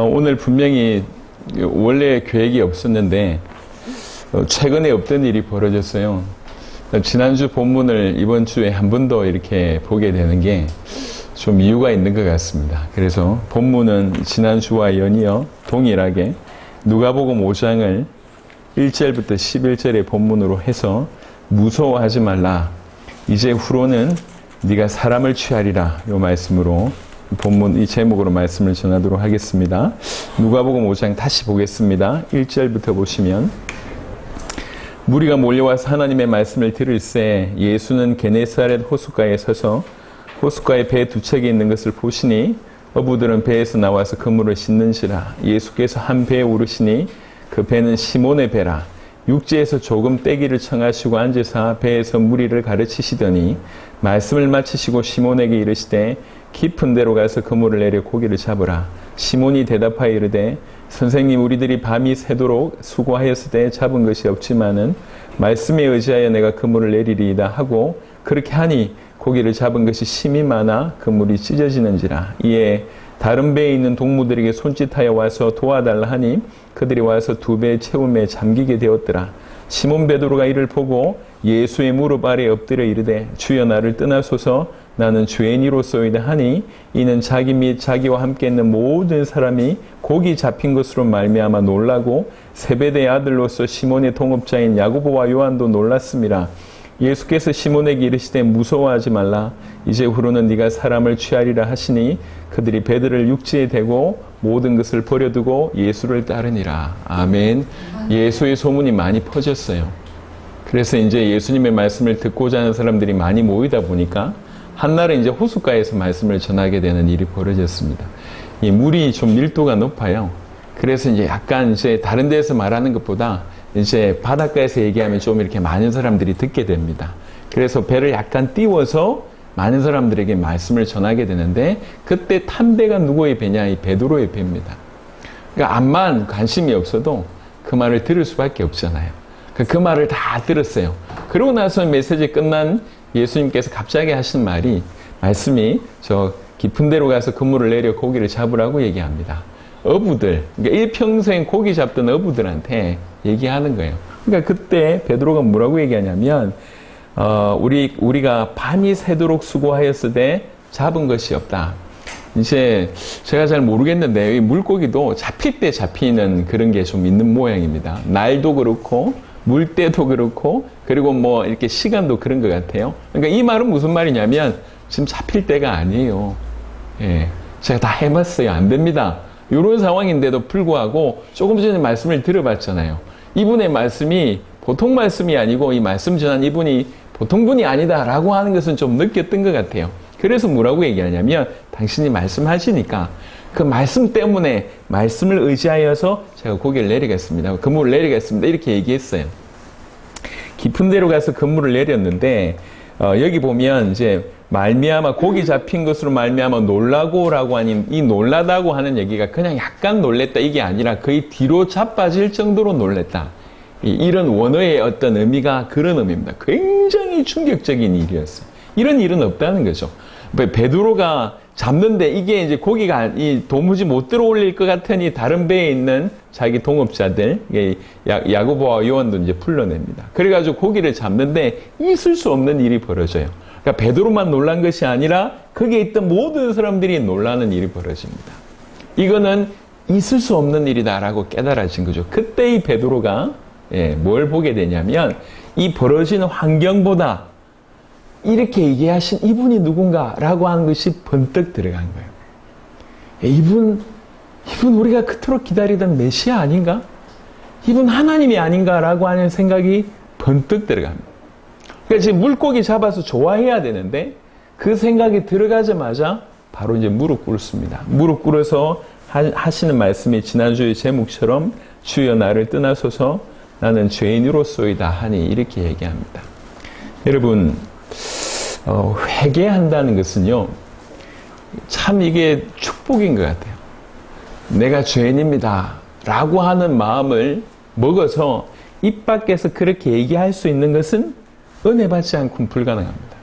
오늘 분명히 원래 계획이 없었는데 최근에 없던 일이 벌어졌어요. 지난주 본문을 이번 주에 한 번 더 이렇게 보게 되는 게 좀 이유가 있는 것 같습니다. 그래서 본문은 지난주와 연이어 동일하게 누가복음 5장을 1절부터 11절의 본문으로 해서 무서워하지 말라. 이제 후로는 네가 사람을 취하리라. 이 말씀으로 본문 이 제목으로 말씀을 전하도록 하겠습니다. 누가복음 5장 다시 보겠습니다. 1절부터 보시면 무리가 몰려와서 하나님의 말씀을 들을새 예수는 게네사렛 호숫가에 서서 호숫가에 배 두 척이 있는 것을 보시니 어부들은 배에서 나와서 그물을 씻는지라. 예수께서 한 배에 오르시니 그 배는 시몬의 배라. 육지에서 조금 떼기를 청하시고 앉으사 배에서 무리를 가르치시더니 말씀을 마치시고 시몬에게 이르시되 깊은 데로 가서 그물을 내려 고기를 잡으라. 시몬이 대답하여 이르되 선생님, 우리들이 밤이 새도록 수고하였으되 잡은 것이 없지만은 말씀에 의지하여 내가 그물을 내리리이다 하고 그렇게 하니 고기를 잡은 것이 심히 많아 그물이 찢어지는지라. 이에 다른 배에 있는 동무들에게 손짓하여 와서 도와달라 하니 그들이 와서 두 배 채움에 잠기게 되었더라. 시몬 베드로가 이를 보고 예수의 무릎 아래에 엎드려 이르되 주여 나를 떠나소서 나는 죄인이로소이다 하니 이는 자기 및 자기와 함께 있는 모든 사람이 고기 잡힌 것으로 말미암아 놀라고 세베대의 아들로서 시몬의 동업자인 야고보와 요한도 놀랐음이라. 예수께서 시몬에게 이르시되 무서워하지 말라. 이제 후로는 네가 사람을 취하리라 하시니 그들이 배들을 육지에 대고 모든 것을 버려두고 예수를 따르니라. 아멘. 예수의 소문이 많이 퍼졌어요. 그래서 이제 예수님의 말씀을 듣고자 하는 사람들이 많이 모이다 보니까 한날은 이제 호숫가에서 말씀을 전하게 되는 일이 벌어졌습니다. 이 물이 좀 밀도가 높아요. 그래서 이제 약간 이제 다른 데서 말하는 것보다 이제 바닷가에서 얘기하면 좀 이렇게 많은 사람들이 듣게 됩니다. 그래서 배를 약간 띄워서 많은 사람들에게 말씀을 전하게 되는데 그때 탄 배가 누구의 배냐? 이 베드로의 배입니다. 그러니까 암만 관심이 없어도 그 말을 들을 수밖에 없잖아요. 그 말을 다 들었어요. 그러고 나서 메시지 끝난 예수님께서 갑자기 하신 말씀이 저 깊은 데로 가서 그물을 내려 고기를 잡으라고 얘기합니다. 어부들, 그러니까 일평생 고기 잡던 어부들한테 얘기하는 거예요. 그러니까 그때 베드로가 뭐라고 얘기하냐면 우리가 밤이 새도록 수고하였으되 잡은 것이 없다. 이제 제가 잘 모르겠는데 이 물고기도 잡힐 때 잡히는 그런 게 좀 있는 모양입니다. 날도 그렇고 물때도 그렇고 그리고 뭐 이렇게 시간도 그런 것 같아요. 그러니까 이 말은 무슨 말이냐면 지금 잡힐 때가 아니에요. 예, 제가 다 해봤어요. 안 됩니다. 이런 상황인데도 불구하고 조금 전에 말씀을 들어봤잖아요. 이분의 말씀이 보통 말씀이 아니고 이 말씀 전한 이분이 보통 분이 아니다라고 하는 것은 좀 느꼈던 것 같아요. 그래서 뭐라고 얘기하냐면 당신이 말씀하시니까 그 말씀 때문에 말씀을 의지하여서 제가 고기를 내리겠습니다. 그물을 내리겠습니다. 이렇게 얘기했어요. 깊은 데로 가서 그물을 내렸는데 여기 보면 이제 말미암아 고기 잡힌 것으로 말미암아 놀라고라고 하니 이 놀라다고 하는 얘기가 그냥 약간 놀랬다 이게 아니라 거의 뒤로 자빠질 정도로 놀랬다. 이런 원어의 어떤 의미가 그런 의미입니다. 굉장히 충격적인 일이었어요. 이런 일은 없다는 거죠. 베드로가 잡는데 이게 이제 고기가 도무지 못 들어올릴 것 같으니 다른 배에 있는 자기 동업자들 야고보와 요한도 이제 불러냅니다. 그래가지고 고기를 잡는데 있을 수 없는 일이 벌어져요. 그러니까 베드로만 놀란 것이 아니라 거기에 있던 모든 사람들이 놀라는 일이 벌어집니다. 이거는 있을 수 없는 일이다라고 깨달아진 거죠. 그때 이 베드로가 뭘 보게 되냐면 이 벌어지는 환경보다 이렇게 얘기하신 이분이 누군가라고 하는 것이 번뜩 들어간 거예요. 이분 우리가 그토록 기다리던 메시아 아닌가? 이분 하나님이 아닌가라고 하는 생각이 번뜩 들어갑니다. 그러니까 지금 물고기 잡아서 좋아해야 되는데 그 생각이 들어가자마자 바로 이제 무릎 꿇습니다. 무릎 꿇어서 하시는 말씀이 지난주의 제목처럼 주여 나를 떠나소서 나는 죄인으로소이다 하니 이렇게 얘기합니다. 여러분 회개한다는 것은요 참 이게 축복인 것 같아요. 내가 죄인입니다 라고 하는 마음을 먹어서 입 밖에서 그렇게 얘기할 수 있는 것은 은혜 받지 않고는 불가능합니다.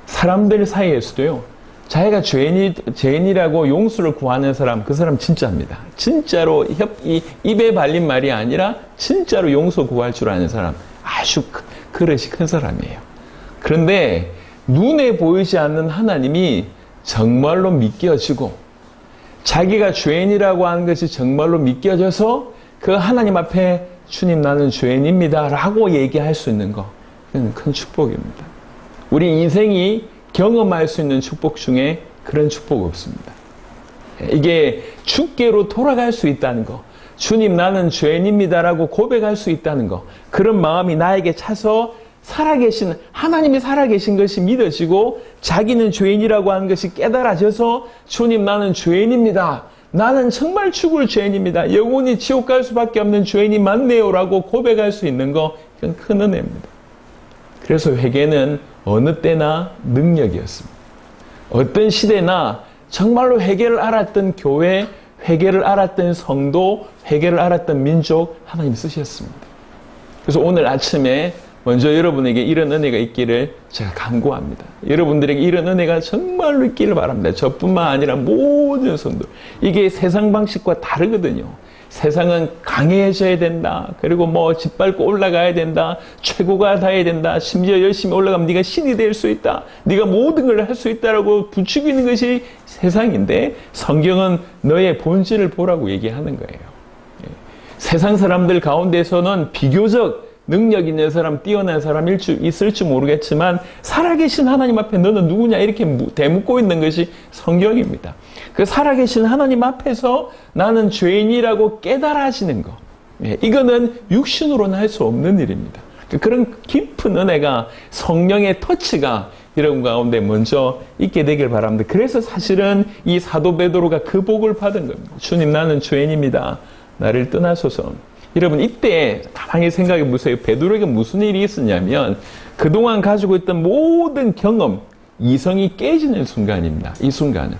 사람들 사이에서도요 자기가 죄인이라고 용서를 구하는 사람, 그 사람 진짜입니다. 진짜로 입에 발린 말이 아니라 진짜로 용서 구할 줄 아는 사람, 아주 그릇이 큰 사람이에요. 그런데 눈에 보이지 않는 하나님이 정말로 믿겨지고 자기가 죄인이라고 하는 것이 정말로 믿겨져서 그 하나님 앞에 주님 나는 죄인입니다 라고 얘기할 수 있는 거, 그건 큰 축복입니다. 우리 인생이 경험할 수 있는 축복 중에 그런 축복 없습니다. 이게 주께로 돌아갈 수 있다는 거, 주님 나는 죄인입니다라고 고백할 수 있다는 거, 그런 마음이 나에게 차서 살아계신 하나님이 살아계신 것이 믿어지고 자기는 죄인이라고 하는 것이 깨달아져서 주님 나는 죄인입니다. 나는 정말 죽을 죄인입니다. 영원히 지옥 갈 수밖에 없는 죄인이 맞네요 라고 고백할 수 있는 거, 이건 큰 은혜입니다. 그래서 회개는 어느 때나 능력이었습니다. 어떤 시대나 정말로 회개를 알았던 교회, 회개를 알았던 성도, 회개를 알았던 민족, 하나님 쓰셨습니다. 그래서 오늘 아침에 먼저 여러분에게 이런 은혜가 있기를 제가 간구합니다. 여러분들에게 이런 은혜가 정말로 있기를 바랍니다. 저뿐만 아니라 모든 성도. 이게 세상 방식과 다르거든요. 세상은 강해져야 된다. 그리고 뭐 짓밟고 올라가야 된다. 최고가 돼야 된다. 심지어 열심히 올라가면 네가 신이 될 수 있다. 네가 모든 걸 할 수 있다라고 부추기는 것이 세상인데, 성경은 너의 본질을 보라고 얘기하는 거예요. 세상 사람들 가운데서는 비교적 능력 있는 사람, 뛰어난 사람 있을지 모르겠지만 살아계신 하나님 앞에 너는 누구냐 이렇게 대묻고 있는 것이 성경입니다. 그 살아계신 하나님 앞에서 나는 죄인이라고 깨달아지는 거, 이거는 육신으로는 할 수 없는 일입니다. 그런 깊은 은혜가, 성령의 터치가 여러분 가운데 먼저 있게 되길 바랍니다. 그래서 사실은 이 사도 베드로가 그 복을 받은 겁니다. 주님 나는 죄인입니다. 나를 떠나소서. 여러분 이때 가만히 생각해 보세요. 베드로에게 무슨 일이 있었냐면 그동안 가지고 있던 모든 경험, 이성이 깨지는 순간입니다. 이 순간은.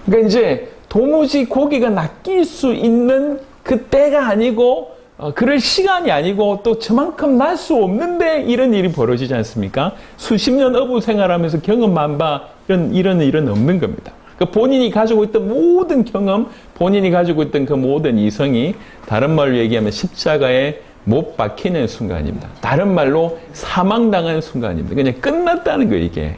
그러니까 이제 도무지 고기가 낚일 수 있는 그 때가 아니고 그럴 시간이 아니고 또 저만큼 날 수 없는데 이런 일이 벌어지지 않습니까? 수십 년 어부 생활하면서 경험만 봐 이런 일은 없는 겁니다. 그러니까 본인이 가지고 있던 모든 경험, 본인이 가지고 있던 그 모든 이성이 다른 말로 얘기하면 십자가에 못 박히는 순간입니다. 다른 말로 사망당한 순간입니다. 그냥 끝났다는 거예요, 이게.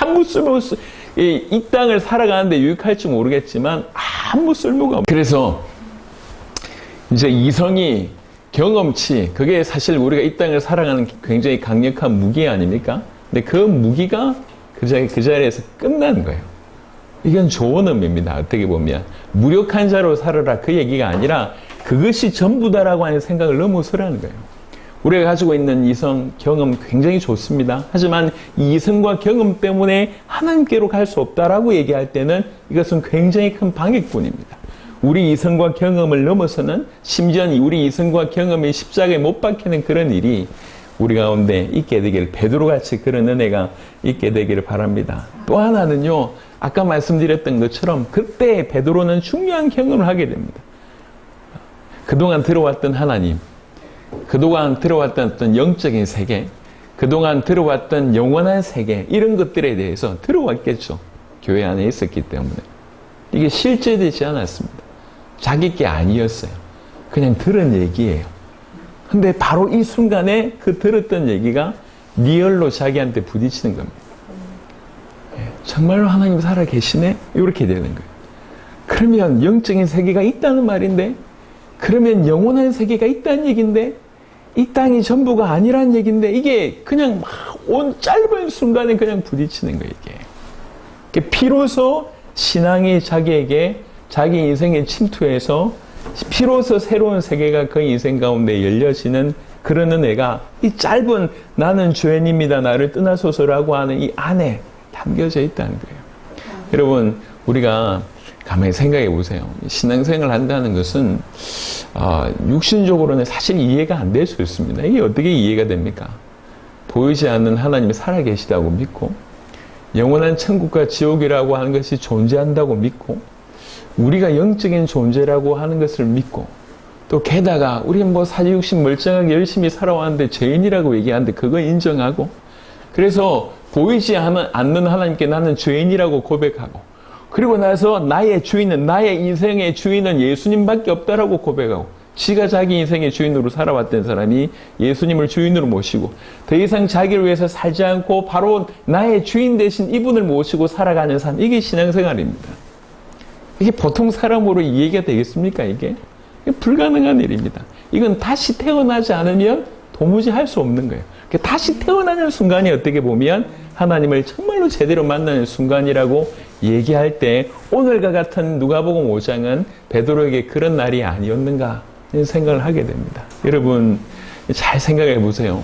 아무 쓸모 없어. 이 땅을 살아가는데 유익할지 모르겠지만 아무 쓸모가 없어요. 그래서 이제 이성이, 경험치, 그게 사실 우리가 이 땅을 살아가는 굉장히 강력한 무기 아닙니까? 근데 그 무기가 그 자리에서 끝나는 거예요. 이건 좋은 의미입니다. 어떻게 보면 무력한 자로 살아라 그 얘기가 아니라 그것이 전부다라고 하는 생각을 넘어서라는 거예요. 우리가 가지고 있는 이성, 경험 굉장히 좋습니다. 하지만 이 이성과 경험 때문에 하나님께로 갈 수 없다라고 얘기할 때는 이것은 굉장히 큰 방해꾼입니다. 우리 이성과 경험을 넘어서는, 심지어 우리 이성과 경험이 십자가에 못 박히는 그런 일이 우리 가운데 있게 되기를, 베드로같이 그런 은혜가 있게 되기를 바랍니다. 또 하나는요, 아까 말씀드렸던 것처럼 그때 베드로는 중요한 경험을 하게 됩니다. 그동안 들어왔던 하나님, 그동안 들어왔던 어떤 영적인 세계, 그동안 들어왔던 영원한 세계, 이런 것들에 대해서 들어왔겠죠. 교회 안에 있었기 때문에. 이게 실제되지 않았습니다. 자기 게 아니었어요. 그냥 들은 얘기예요. 근데 바로 이 순간에 그 들었던 얘기가 리얼로 자기한테 부딪히는 겁니다. 정말로 하나님 살아 계시네? 이렇게 되는 거예요. 그러면 영적인 세계가 있다는 말인데, 그러면 영원한 세계가 있다는 얘기인데, 이 땅이 전부가 아니란 얘기인데, 이게 그냥 막 온 짧은 순간에 그냥 부딪히는 거예요, 이게. 비로소 신앙이 자기에게, 자기 인생에 침투해서 비로소 새로운 세계가 그 인생 가운데 열려지는 그런 은혜가 이 짧은 나는 죄인입니다. 나를 떠나소서라고 하는 이 안에 담겨져 있다는 거예요. 여러분, 우리가 가만히 생각해 보세요. 신앙생활을 한다는 것은 육신적으로는 사실 이해가 안 될 수 있습니다. 이게 어떻게 이해가 됩니까? 보이지 않는 하나님이 살아계시다고 믿고, 영원한 천국과 지옥이라고 하는 것이 존재한다고 믿고, 우리가 영적인 존재라고 하는 것을 믿고, 또 게다가 우리 사지육신 멀쩡하게 열심히 살아왔는데 죄인이라고 얘기하는데 그거 인정하고, 그래서 보이지 않는 하나님께 나는 죄인이라고 고백하고, 그리고 나서 나의 주인은, 나의 인생의 주인은 예수님밖에 없다라고 고백하고, 지가 자기 인생의 주인으로 살아왔던 사람이 예수님을 주인으로 모시고 더 이상 자기를 위해서 살지 않고 바로 나의 주인 대신 이분을 모시고 살아가는 삶, 이게 신앙생활입니다. 이게 보통 사람으로 이해가 되겠습니까? 이게 불가능한 일입니다. 이건 다시 태어나지 않으면 도무지 할 수 없는 거예요. 다시 태어나는 순간이 어떻게 보면 하나님을 정말로 제대로 만나는 순간이라고 얘기할 때, 오늘과 같은 누가복음 5장은 베드로에게 그런 날이 아니었는가 이런 생각을 하게 됩니다. 여러분 잘 생각해 보세요.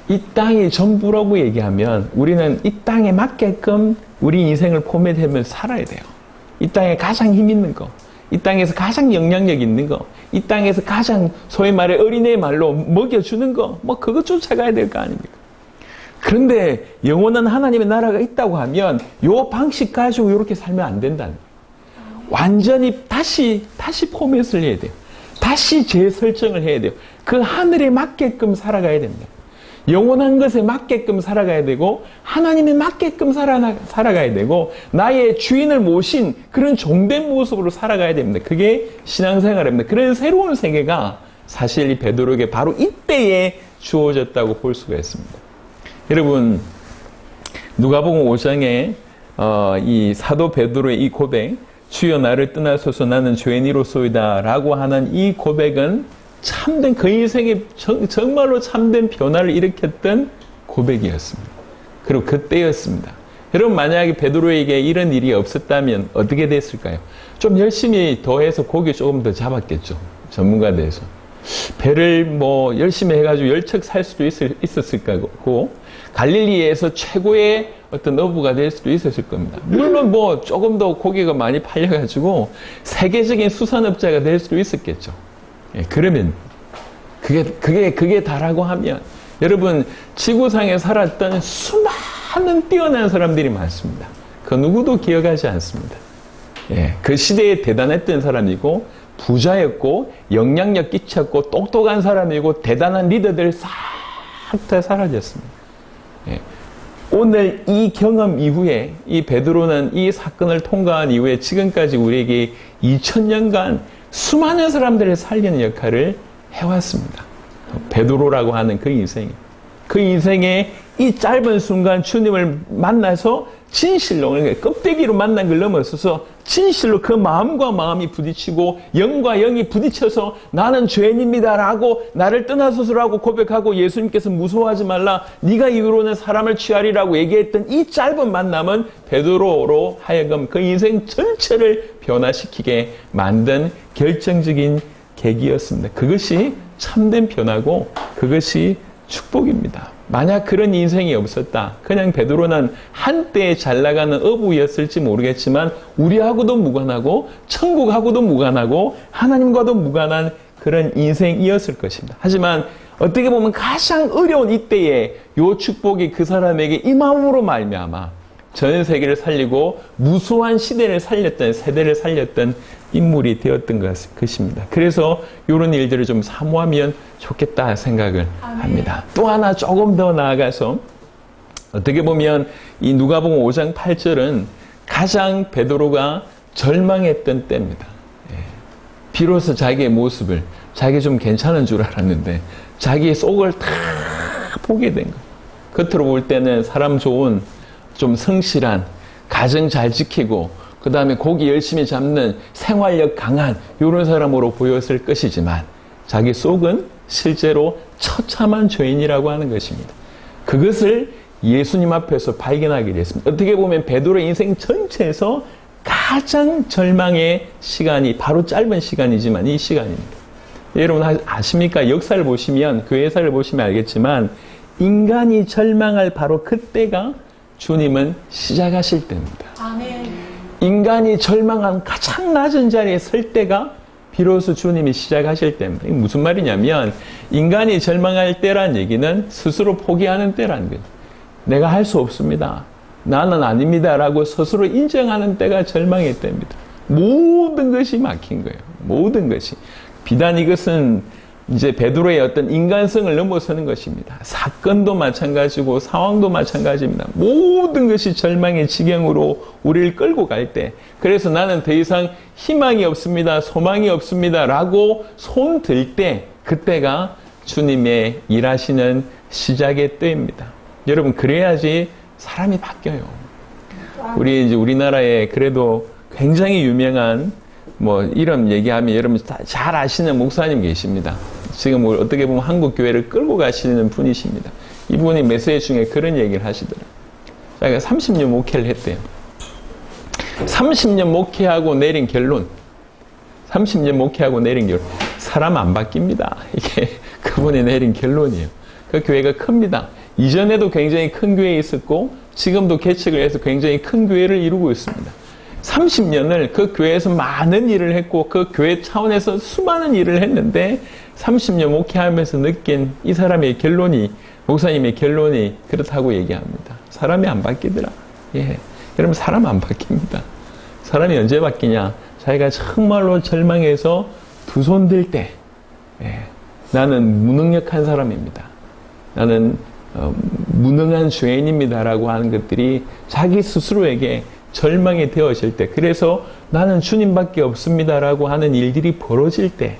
이 땅이 전부라고 얘기하면 우리는 이 땅에 맞게끔 우리 인생을 포맷하면 살아야 돼요. 이 땅에 가장 힘 있는 거, 이 땅에서 가장 영향력 있는 거, 이 땅에서 가장 소위 말해 어린애 말로 먹여주는 거, 뭐 그거 쫓아가야 될 거 아닙니까? 그런데 영원한 하나님의 나라가 있다고 하면 요 방식 가지고 이렇게 살면 안 된다는 거예요. 완전히 다시 포맷을 해야 돼요. 다시 재설정을 해야 돼요. 그 하늘에 맞게끔 살아가야 됩니다. 영원한 것에 맞게끔 살아가야 되고, 하나님에 맞게끔 살아가야 되고, 나의 주인을 모신 그런 종된 모습으로 살아가야 됩니다. 그게 신앙생활입니다. 그런 새로운 세계가 사실 이 베드로에게 바로 이때에 주어졌다고 볼 수가 있습니다. 여러분, 누가복음 5장에 이 사도 베드로의 이 고백, 주여 나를 떠나소서 나는 죄인이로소이다 라고 하는 이 고백은 참된, 그 인생에 정말로 참된 변화를 일으켰던 고백이었습니다. 그리고 그때였습니다. 여러분, 만약에 베드로에게 이런 일이 없었다면 어떻게 됐을까요? 좀 열심히 더 해서 고기 조금 더 잡았겠죠. 전문가 돼서. 배를 뭐 열심히 해가지고 열척 살 수도 있었을 거고, 갈릴리에서 최고의 어떤 어부가 될 수도 있었을 겁니다. 물론 뭐 조금 더 고기가 많이 팔려가지고 세계적인 수산업자가 될 수도 있었겠죠. 예, 그러면 그게 다라고 하면, 여러분 지구상에 살았던 수많은 뛰어난 사람들이 많습니다. 그 누구도 기억하지 않습니다. 예, 그 시대에 대단했던 사람이고 부자였고 영향력 끼쳤고 똑똑한 사람이고 대단한 리더들 싹 다 사라졌습니다. 예, 오늘 이 경험 이후에 이 베드로는 이 사건을 통과한 이후에 지금까지 우리에게 2000년간 수많은 사람들을 살리는 역할을 해왔습니다. 베드로라고 하는 그 인생에 이 짧은 순간 주님을 만나서 진실로, 그러니까 껍데기로 만난 걸 넘어서서 진실로 그 마음과 마음이 부딪히고 영과 영이 부딪혀서 나는 죄인입니다라고 나를 떠나소서라고 고백하고 예수님께서 무서워하지 말라, 네가 이후로는 사람을 취하리라고 얘기했던 이 짧은 만남은 베드로로 하여금 그 인생 전체를 변화시키게 만든 결정적인 계기였습니다. 그것이 참된 변화고 그것이 축복입니다. 만약 그런 인생이 없었다, 그냥 베드로는 한때 잘 나가는 어부였을지 모르겠지만 우리하고도 무관하고 천국하고도 무관하고 하나님과도 무관한 그런 인생이었을 것입니다. 하지만 어떻게 보면 가장 어려운 이때에 요 축복이 그 사람에게 임함으로 말미암아 전 세계를 살리고 무수한 시대를 살렸던, 세대를 살렸던 인물이 되었던 것입니다. 그래서 이런 일들을 좀 사모하면 좋겠다 생각을 합니다. 또 하나 조금 더 나아가서 어떻게 보면 이 누가복음 5장 8절은 가장 베드로가 절망했던 때입니다. 비로소 자기의 모습을, 자기 좀 괜찮은 줄 알았는데 자기의 속을 다 보게 된 거예요. 겉으로 볼 때는 사람 좋은, 좀 성실한, 가정 잘 지키고 그 다음에 고기 열심히 잡는 생활력 강한 이런 사람으로 보였을 것이지만 자기 속은 실제로 처참한 죄인이라고 하는 것입니다. 그것을 예수님 앞에서 발견하게 됐습니다. 어떻게 보면 베드로의 인생 전체에서 가장 절망의 시간이 바로 짧은 시간이지만 이 시간입니다. 여러분 아십니까? 역사를 보시면, 교회사를 보시면 알겠지만 인간이 절망할 바로 그때가 주님은 시작하실 때입니다. 아멘. 인간이 절망한 가장 낮은 자리에 설 때가 비로소 주님이 시작하실 때입니다. 이게 무슨 말이냐면 인간이 절망할 때란 얘기는 스스로 포기하는 때라는 거예요. 내가 할 수 없습니다. 나는 아닙니다. 라고 스스로 인정하는 때가 절망의 때입니다. 모든 것이 막힌 거예요. 모든 것이. 비단 이것은 이제 베드로의 어떤 인간성을 넘어서는 것입니다. 사건도 마찬가지고 상황도 마찬가지입니다. 모든 것이 절망의 지경으로 우리를 끌고 갈 때, 그래서 나는 더 이상 희망이 없습니다, 소망이 없습니다 라고 손 들 때, 그때가 주님의 일하시는 시작의 때입니다. 여러분, 그래야지 사람이 바뀌어요. 우리 이제 우리나라에 그래도 굉장히 유명한 뭐 이런 얘기하면 여러분 잘 아시는 목사님 계십니다. 지금 어떻게 보면 한국 교회를 끌고 가시는 분이십니다. 이분이 메시지 중에 그런 얘기를 하시더라고요. 자기가 30년 목회를 했대요. 30년 목회하고 내린 결론. 30년 목회하고 내린 결론. 사람 안 바뀝니다. 이게 그분이 내린 결론이에요. 그 교회가 큽니다. 이전에도 굉장히 큰 교회에 있었고 지금도 개척을 해서 굉장히 큰 교회를 이루고 있습니다. 30년을 그 교회에서 많은 일을 했고 그 교회 차원에서 수많은 일을 했는데 30년 목회하면서 느낀 이 사람의 결론이, 목사님의 결론이 그렇다고 얘기합니다. 사람이 안 바뀌더라. 예, 여러분, 사람 안 바뀝니다. 사람이 언제 바뀌냐? 자기가 정말로 절망해서 두 손 들 때, 예, 나는 무능력한 사람입니다. 나는 무능한 죄인입니다라고 하는 것들이 자기 스스로에게 절망이 되어질 때, 그래서 나는 주님밖에 없습니다라고 하는 일들이 벌어질 때,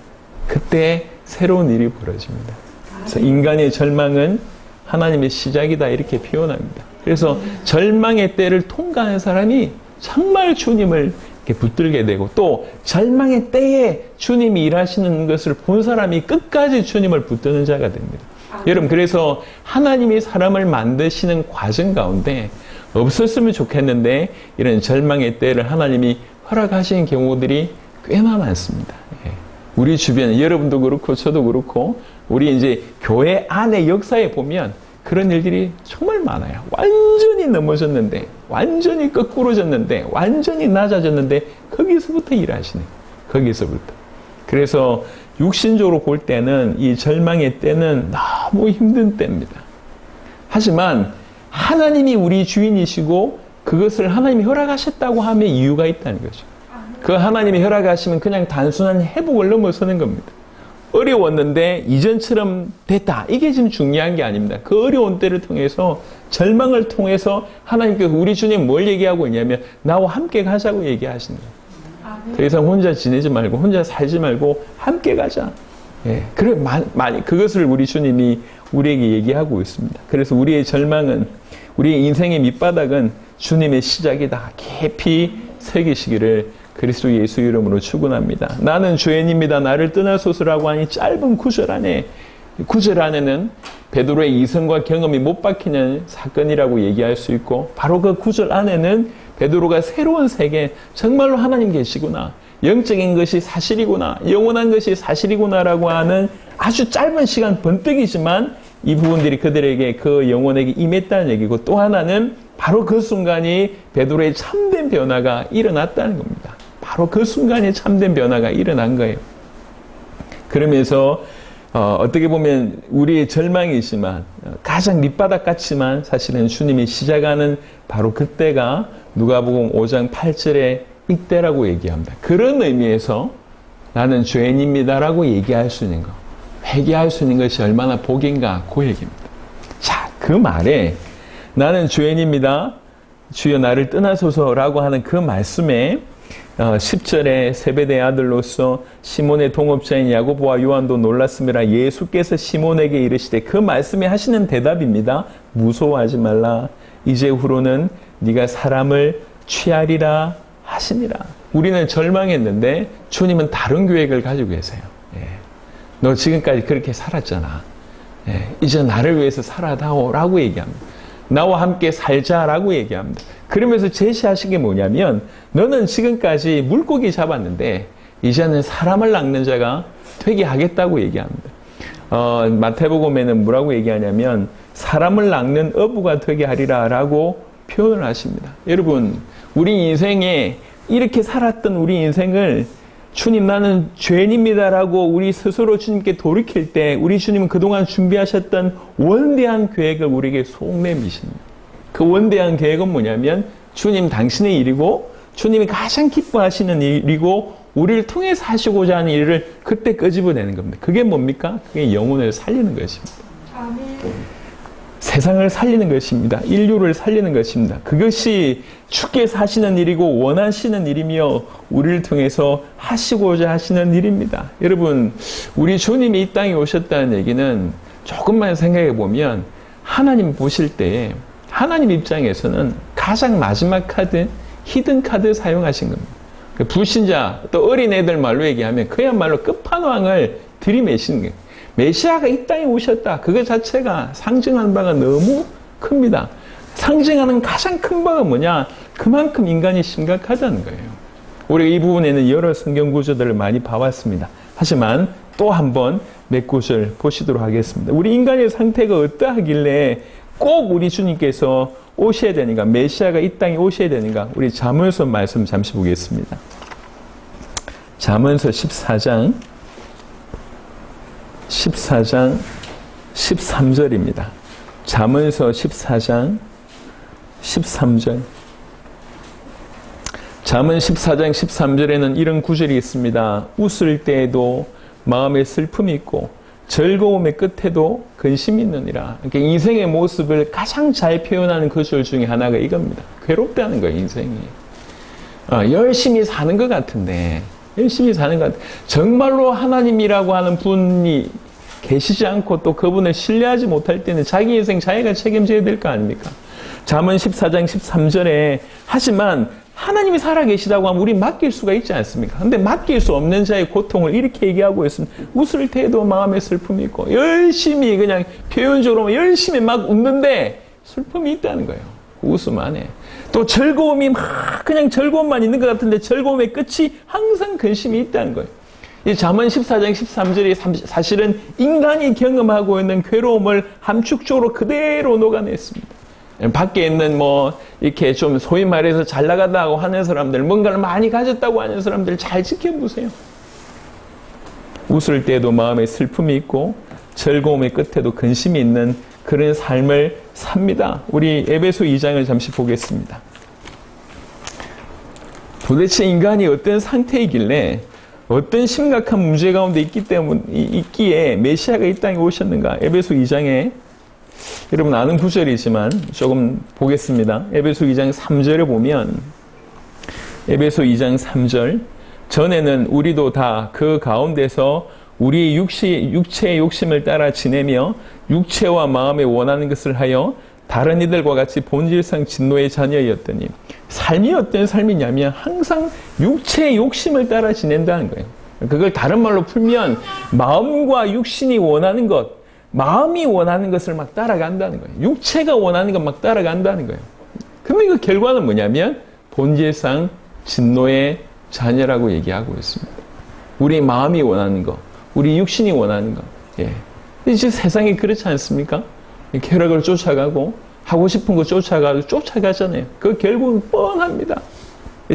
그때 새로운 일이 벌어집니다. 그래서 인간의 절망은 하나님의 시작이다, 이렇게 표현합니다. 그래서 절망의 때를 통과하는 사람이 정말 주님을 이렇게 붙들게 되고, 또 절망의 때에 주님이 일하시는 것을 본 사람이 끝까지 주님을 붙드는 자가 됩니다. 여러분, 그래서 하나님이 사람을 만드시는 과정 가운데 없었으면 좋겠는데 이런 절망의 때를 하나님이 허락하시는 경우들이 꽤나 많습니다. 예. 우리 주변, 여러분도 그렇고 저도 그렇고 우리 이제 교회 안의 역사에 보면 그런 일들이 정말 많아요. 완전히 넘어졌는데, 완전히 거꾸로졌는데, 완전히 낮아졌는데 거기서부터 일하시네. 거기서부터. 그래서 육신적으로 볼 때는 이 절망의 때는 너무 힘든 때입니다. 하지만 하나님이 우리 주인이시고 그것을 하나님이 허락하셨다고 하면 이유가 있다는 거죠. 그 하나님이 허락하시면 그냥 단순한 회복을 넘어서는 겁니다. 어려웠는데 이전처럼 됐다. 이게 지금 중요한 게 아닙니다. 그 어려운 때를 통해서, 절망을 통해서 하나님께서 우리 주님 뭘 얘기하고 있냐면 나와 함께 가자고 얘기하시는 거예요. 더 이상 혼자 지내지 말고, 혼자 살지 말고 함께 가자. 예. 그래, 많이 그것을 우리 주님이 우리에게 얘기하고 있습니다. 그래서 우리의 절망은, 우리의 인생의 밑바닥은 주님의 시작이다. 깊이 새기시기를 그리스도 예수 이름으로 축원합니다. 나는 죄인입니다. 나를 떠나소서라고 하니 짧은 구절 안에, 구절 안에는 베드로의 이성과 경험이 못 박히는 사건이라고 얘기할 수 있고, 바로 그 구절 안에는 베드로가 새로운 세계, 정말로 하나님 계시구나, 영적인 것이 사실이구나, 영원한 것이 사실이구나라고 하는 아주 짧은 시간 번뜩이지만 이 부분들이 그들에게, 그 영혼에게 임했다는 얘기고, 또 하나는 바로 그 순간이 베드로의 참된 변화가 일어났다는 겁니다. 바로 그 순간에 참된 변화가 일어난 거예요. 그러면서 어떻게 보면 우리의 절망이지만, 가장 밑바닥 같지만 사실은 주님이 시작하는 바로 그때가 누가복음 5장 8절에 이때라고 얘기합니다. 그런 의미에서 나는 죄인입니다라고 얘기할 수 있는 것, 회개할 수 있는 것이 얼마나 복인가, 그 얘기입니다. 자, 그 말에 나는 죄인입니다, 주여 나를 떠나소서라고 하는 그 말씀에 10절에 세베대의 아들로서 시몬의 동업자인 야고보와 요한도 놀랐음이라. 예수께서 시몬에게 이르시되, 그 말씀에 하시는 대답입니다. 무서워하지 말라. 이제 후로는 네가 사람을 취하리라 하시니라. 우리는 절망했는데 주님은 다른 계획을 가지고 계세요. 예. 너 지금까지 그렇게 살았잖아. 예. 이제 나를 위해서 살아다오라고 얘기합니다. 나와 함께 살자라고 얘기합니다. 그러면서 제시하신 게 뭐냐면, 너는 지금까지 물고기 잡았는데 이제는 사람을 낚는 자가 되게 하겠다고 얘기합니다. 마태복음에는 뭐라고 얘기하냐면 사람을 낚는 어부가 되게 하리라 라고 표현을 하십니다. 여러분, 우리 인생에 이렇게 살았던 우리 인생을 주님 나는 죄인입니다라고 우리 스스로 주님께 돌이킬 때, 우리 주님은 그동안 준비하셨던 원대한 계획을 우리에게 속 내미십니다. 그 원대한 계획은 뭐냐면 주님 당신의 일이고, 주님이 가장 기뻐하시는 일이고, 우리를 통해서 하시고자 하는 일을 그때 끄집어내는 겁니다. 그게 뭡니까? 그게 영혼을 살리는 것입니다. 세상을 살리는 것입니다. 인류를 살리는 것입니다. 그것이 주께서 하시는 일이고 원하시는 일이며 우리를 통해서 하시고자 하시는 일입니다. 여러분, 우리 주님이 이 땅에 오셨다는 얘기는 조금만 생각해 보면 하나님 보실 때 하나님 입장에서는 가장 마지막 카드, 히든 카드 사용하신 겁니다. 불신자, 또 어린애들 말로 얘기하면 그야말로 끝판왕을 들이매시는 거예요. 메시아가 이 땅에 오셨다. 그것 자체가 상징하는 바가 너무 큽니다. 상징하는 가장 큰 바가 뭐냐? 그만큼 인간이 심각하다는 거예요. 우리가 이 부분에는 여러 성경 구절들을 많이 봐왔습니다. 하지만 또 한번 몇 구절 보시도록 하겠습니다. 우리 인간의 상태가 어떠하길래 꼭 우리 주님께서 오셔야 되는가? 메시아가 이 땅에 오셔야 되는가? 우리 잠언서 말씀 잠시 보겠습니다. 잠언서 14장 13절입니다. 잠언서 14장 13절. 잠언 14장 13절에는 이런 구절이 있습니다. 웃을 때에도 마음에 슬픔이 있고 즐거움의 끝에도 근심이 있느니라. 그러니까 인생의 모습을 가장 잘 표현하는 구절 중에 하나가 이겁니다. 괴롭다는 거예요, 인생이. 열심히 사는 것 같은데, 정말로 하나님이라고 하는 분이 계시지 않고 또 그분을 신뢰하지 못할 때는 자기 인생 자기가 책임져야 될 거 아닙니까? 잠언 14장 13절에 하지만 하나님이 살아계시다고 하면 우리 맡길 수가 있지 않습니까? 근데 맡길 수 없는 자의 고통을 이렇게 얘기하고 있습니다. 웃을 때에도 마음에 슬픔이 있고 열심히 그냥 표현적으로 열심히 막 웃는데 슬픔이 있다는 거예요. 웃음 안에. 또 즐거움이 막 그냥 즐거움만 있는 것 같은데 즐거움의 끝이 항상 근심이 있다는 거예요. 이 잠언 14장 13절이 사실은 인간이 경험하고 있는 괴로움을 함축적으로 그대로 녹아냈습니다. 밖에 있는 이렇게 좀 소위 말해서 잘 나가다고 하는 사람들, 뭔가를 많이 가졌다고 하는 사람들 잘 지켜보세요. 웃을 때도 마음에 슬픔이 있고 즐거움의 끝에도 근심이 있는 그런 삶을 삽니다. 우리 에베소 2장을 잠시 보겠습니다. 도대체 인간이 어떤 상태이길래 어떤 심각한 문제 가운데 있기에 메시아가 이 땅에 오셨는가? 에베소 2장에 여러분 아는 구절이지만 조금 보겠습니다. 에베소 2장 3절에 보면 에베소 2장 3절 전에는 우리도 다 그 가운데서 우리의 육체의 욕심을 따라 지내며 육체와 마음에 원하는 것을 하여 다른 이들과 같이 본질상 진노의 자녀였더니 삶이 어떤 삶이냐면 항상 육체의 욕심을 따라 지낸다는 거예요. 그걸 다른 말로 풀면 마음과 육신이 원하는 것, 마음이 원하는 것을 막 따라간다는 거예요. 육체가 원하는 것 막 따라간다는 거예요. 근데 그 결과는 뭐냐면 본질상 진노의 자녀라고 얘기하고 있습니다. 우리 마음이 원하는 것, 우리 육신이 원하는 것. 예. 이제 세상이 그렇지 않습니까? 쾌락을 쫓아가고 하고 싶은 거 쫓아가잖아요. 그 결국은 뻔합니다.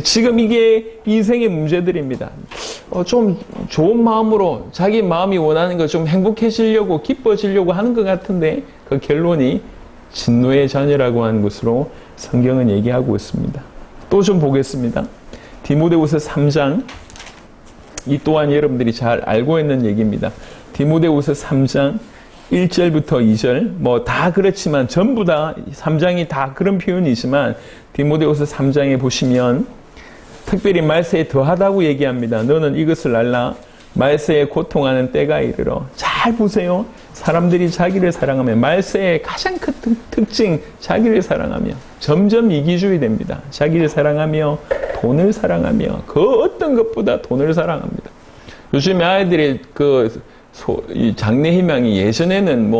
지금 이게 인생의 문제들입니다. 좀 좋은 마음으로 자기 마음이 원하는 거 좀 행복해지려고 기뻐지려고 하는 것 같은데 그 결론이 진노의 자녀라고 하는 것으로 성경은 얘기하고 있습니다. 또 좀 보겠습니다. 디모데후서 3장 이 또한 여러분들이 잘 알고 있는 얘기입니다. 디모데후서 3장 1절부터 2절 다 그렇지만 전부 다 3장이 다 그런 표현이지만 디모데후서 3장에 보시면 특별히 말세에 더하다고 얘기합니다. 너는 이것을 알라. 말세에 고통하는 때가 이르러. 잘 보세요. 사람들이 자기를 사랑하며 말세의 가장 큰 특징 자기를 사랑하며 점점 이기주의 됩니다. 자기를 사랑하며 돈을 사랑하며 그 어떤 것보다 돈을 사랑합니다. 요즘에 아이들이 이 장래 희망이 예전에는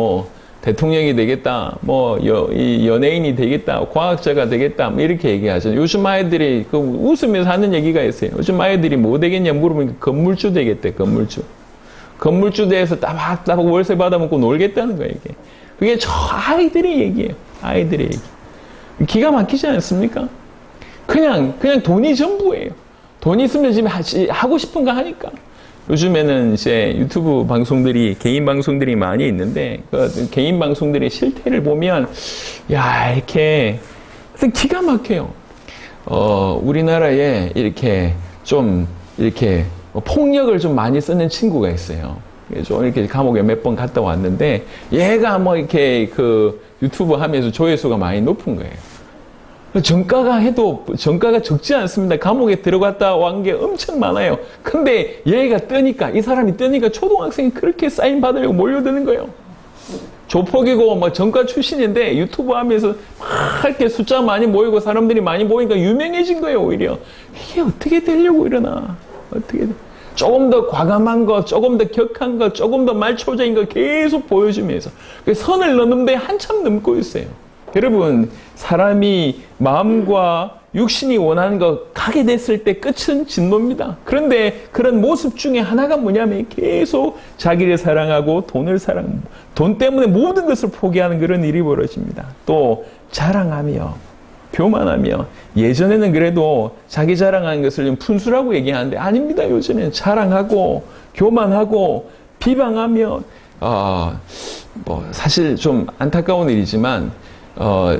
대통령이 되겠다, 연예인이 되겠다, 과학자가 되겠다, 이렇게 얘기하죠. 요즘 아이들이 웃으면서 하는 얘기가 있어요. 요즘 아이들이 뭐 되겠냐 물어보니까 건물주 되겠대, 건물주. 건물주 돼서 따박따박 월세 받아먹고 놀겠다는 거예요, 이게. 그게 저 아이들의 얘기예요. 아이들의 얘기. 기가 막히지 않습니까? 그냥 돈이 전부예요. 돈이 있으면 지금 하고 싶은 거 하니까. 요즘에는 이제 유튜브 방송들이, 개인 방송들이 많이 있는데, 그 개인 방송들의 실태를 보면, 이렇게, 기가 막혀요. 우리나라에 이렇게 좀 이렇게 폭력을 좀 많이 쓰는 친구가 있어요. 좀 이렇게 감옥에 몇 번 갔다 왔는데 얘가 뭐 이렇게 그 유튜브 하면서 조회수가 많이 높은 거예요. 정가가 적지 않습니다. 감옥에 들어갔다 온 게 엄청 많아요. 근데 얘가 뜨니까, 이 사람이 뜨니까 초등학생이 그렇게 사인 받으려고 몰려드는 거예요. 조폭이고 뭐 전과 출신인데 유튜브 하면서 막 이렇게 숫자 많이 모이고 사람들이 많이 모이니까 유명해진 거예요, 오히려. 이게 어떻게 되려고 이러나. 어떻게 돼? 조금 더 과감한 거, 조금 더 격한 거, 조금 더 말초적인 거 계속 보여주면서 선을 넘는데 한참 넘고 있어요. 여러분, 사람이 마음과 육신이 원하는 거 가게 됐을 때 끝은 진노입니다. 그런데 그런 모습 중에 하나가 뭐냐면 계속 자기를 사랑하고 돈 때문에 모든 것을 포기하는 그런 일이 벌어집니다. 또 자랑하며 교만하며, 예전에는 그래도 자기 자랑하는 것을 좀 푼수라고 얘기하는데 아닙니다. 요즘에는 자랑하고 교만하고 비방하며, 뭐 사실 좀 안타까운 일이지만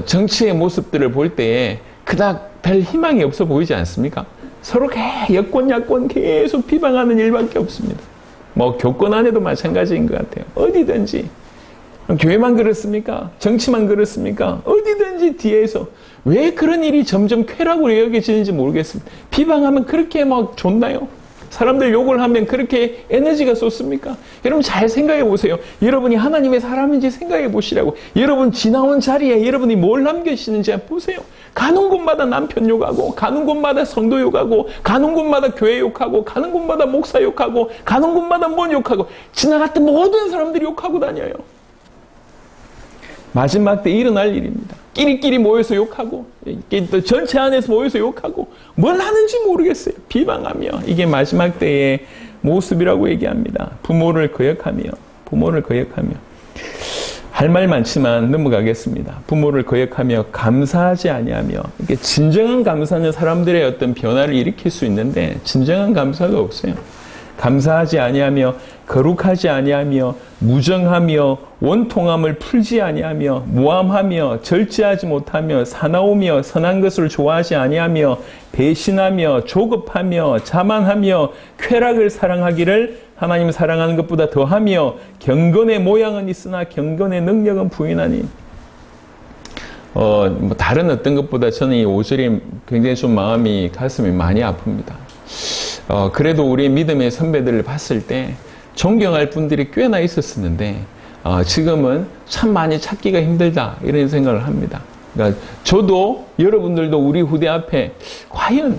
정치의 모습들을 볼 때에 그닥 별 희망이 없어 보이지 않습니까? 서로 여권 계속 비방하는 일밖에 없습니다. 뭐 교권 안에도 마찬가지인 것 같아요. 어디든지. 교회만 그렇습니까? 정치만 그렇습니까? 어디든지 뒤에서 왜 그런 일이 점점 쾌락으로 여겨지는지 모르겠습니다. 비방하면 그렇게 막 좋나요? 사람들 욕을 하면 그렇게 에너지가 쏟습니까? 여러분 잘 생각해 보세요. 여러분이 하나님의 사람인지 생각해 보시라고. 여러분 지나온 자리에 여러분이 뭘 남겨주시는지 보세요. 가는 곳마다 남편 욕하고, 가는 곳마다 성도 욕하고, 가는 곳마다 교회 욕하고, 가는 곳마다 목사 욕하고, 가는 곳마다 뭔 욕하고, 지나갔던 모든 사람들이 욕하고 다녀요. 마지막 때 일어날 일입니다. 끼리끼리 모여서 욕하고, 또 전체 안에서 모여서 욕하고, 뭘 하는지 모르겠어요. 비방하며. 이게 마지막 때의 모습이라고 얘기합니다. 부모를 거역하며. 할 말 많지만 넘어가겠습니다. 부모를 거역하며 감사하지 아니하며. 이게 진정한 감사는 사람들의 어떤 변화를 일으킬 수 있는데 진정한 감사가 없어요. 감사하지 아니하며, 거룩하지 아니하며, 무정하며, 원통함을 풀지 아니하며, 모함하며, 절제하지 못하며, 사나우며, 선한 것을 좋아하지 아니하며, 배신하며, 조급하며, 자만하며, 쾌락을 사랑하기를 하나님 사랑하는 것보다 더하며, 경건의 모양은 있으나 경건의 능력은 부인하니. 뭐 다른 어떤 것보다 저는 이 5절이 굉장히 좀 가슴이 많이 아픕니다. 그래도 우리 믿음의 선배들을 봤을 때 존경할 분들이 꽤나 있었었는데 지금은 참 많이 찾기가 힘들다 이런 생각을 합니다. 그러니까 저도 여러분들도 우리 후대 앞에 과연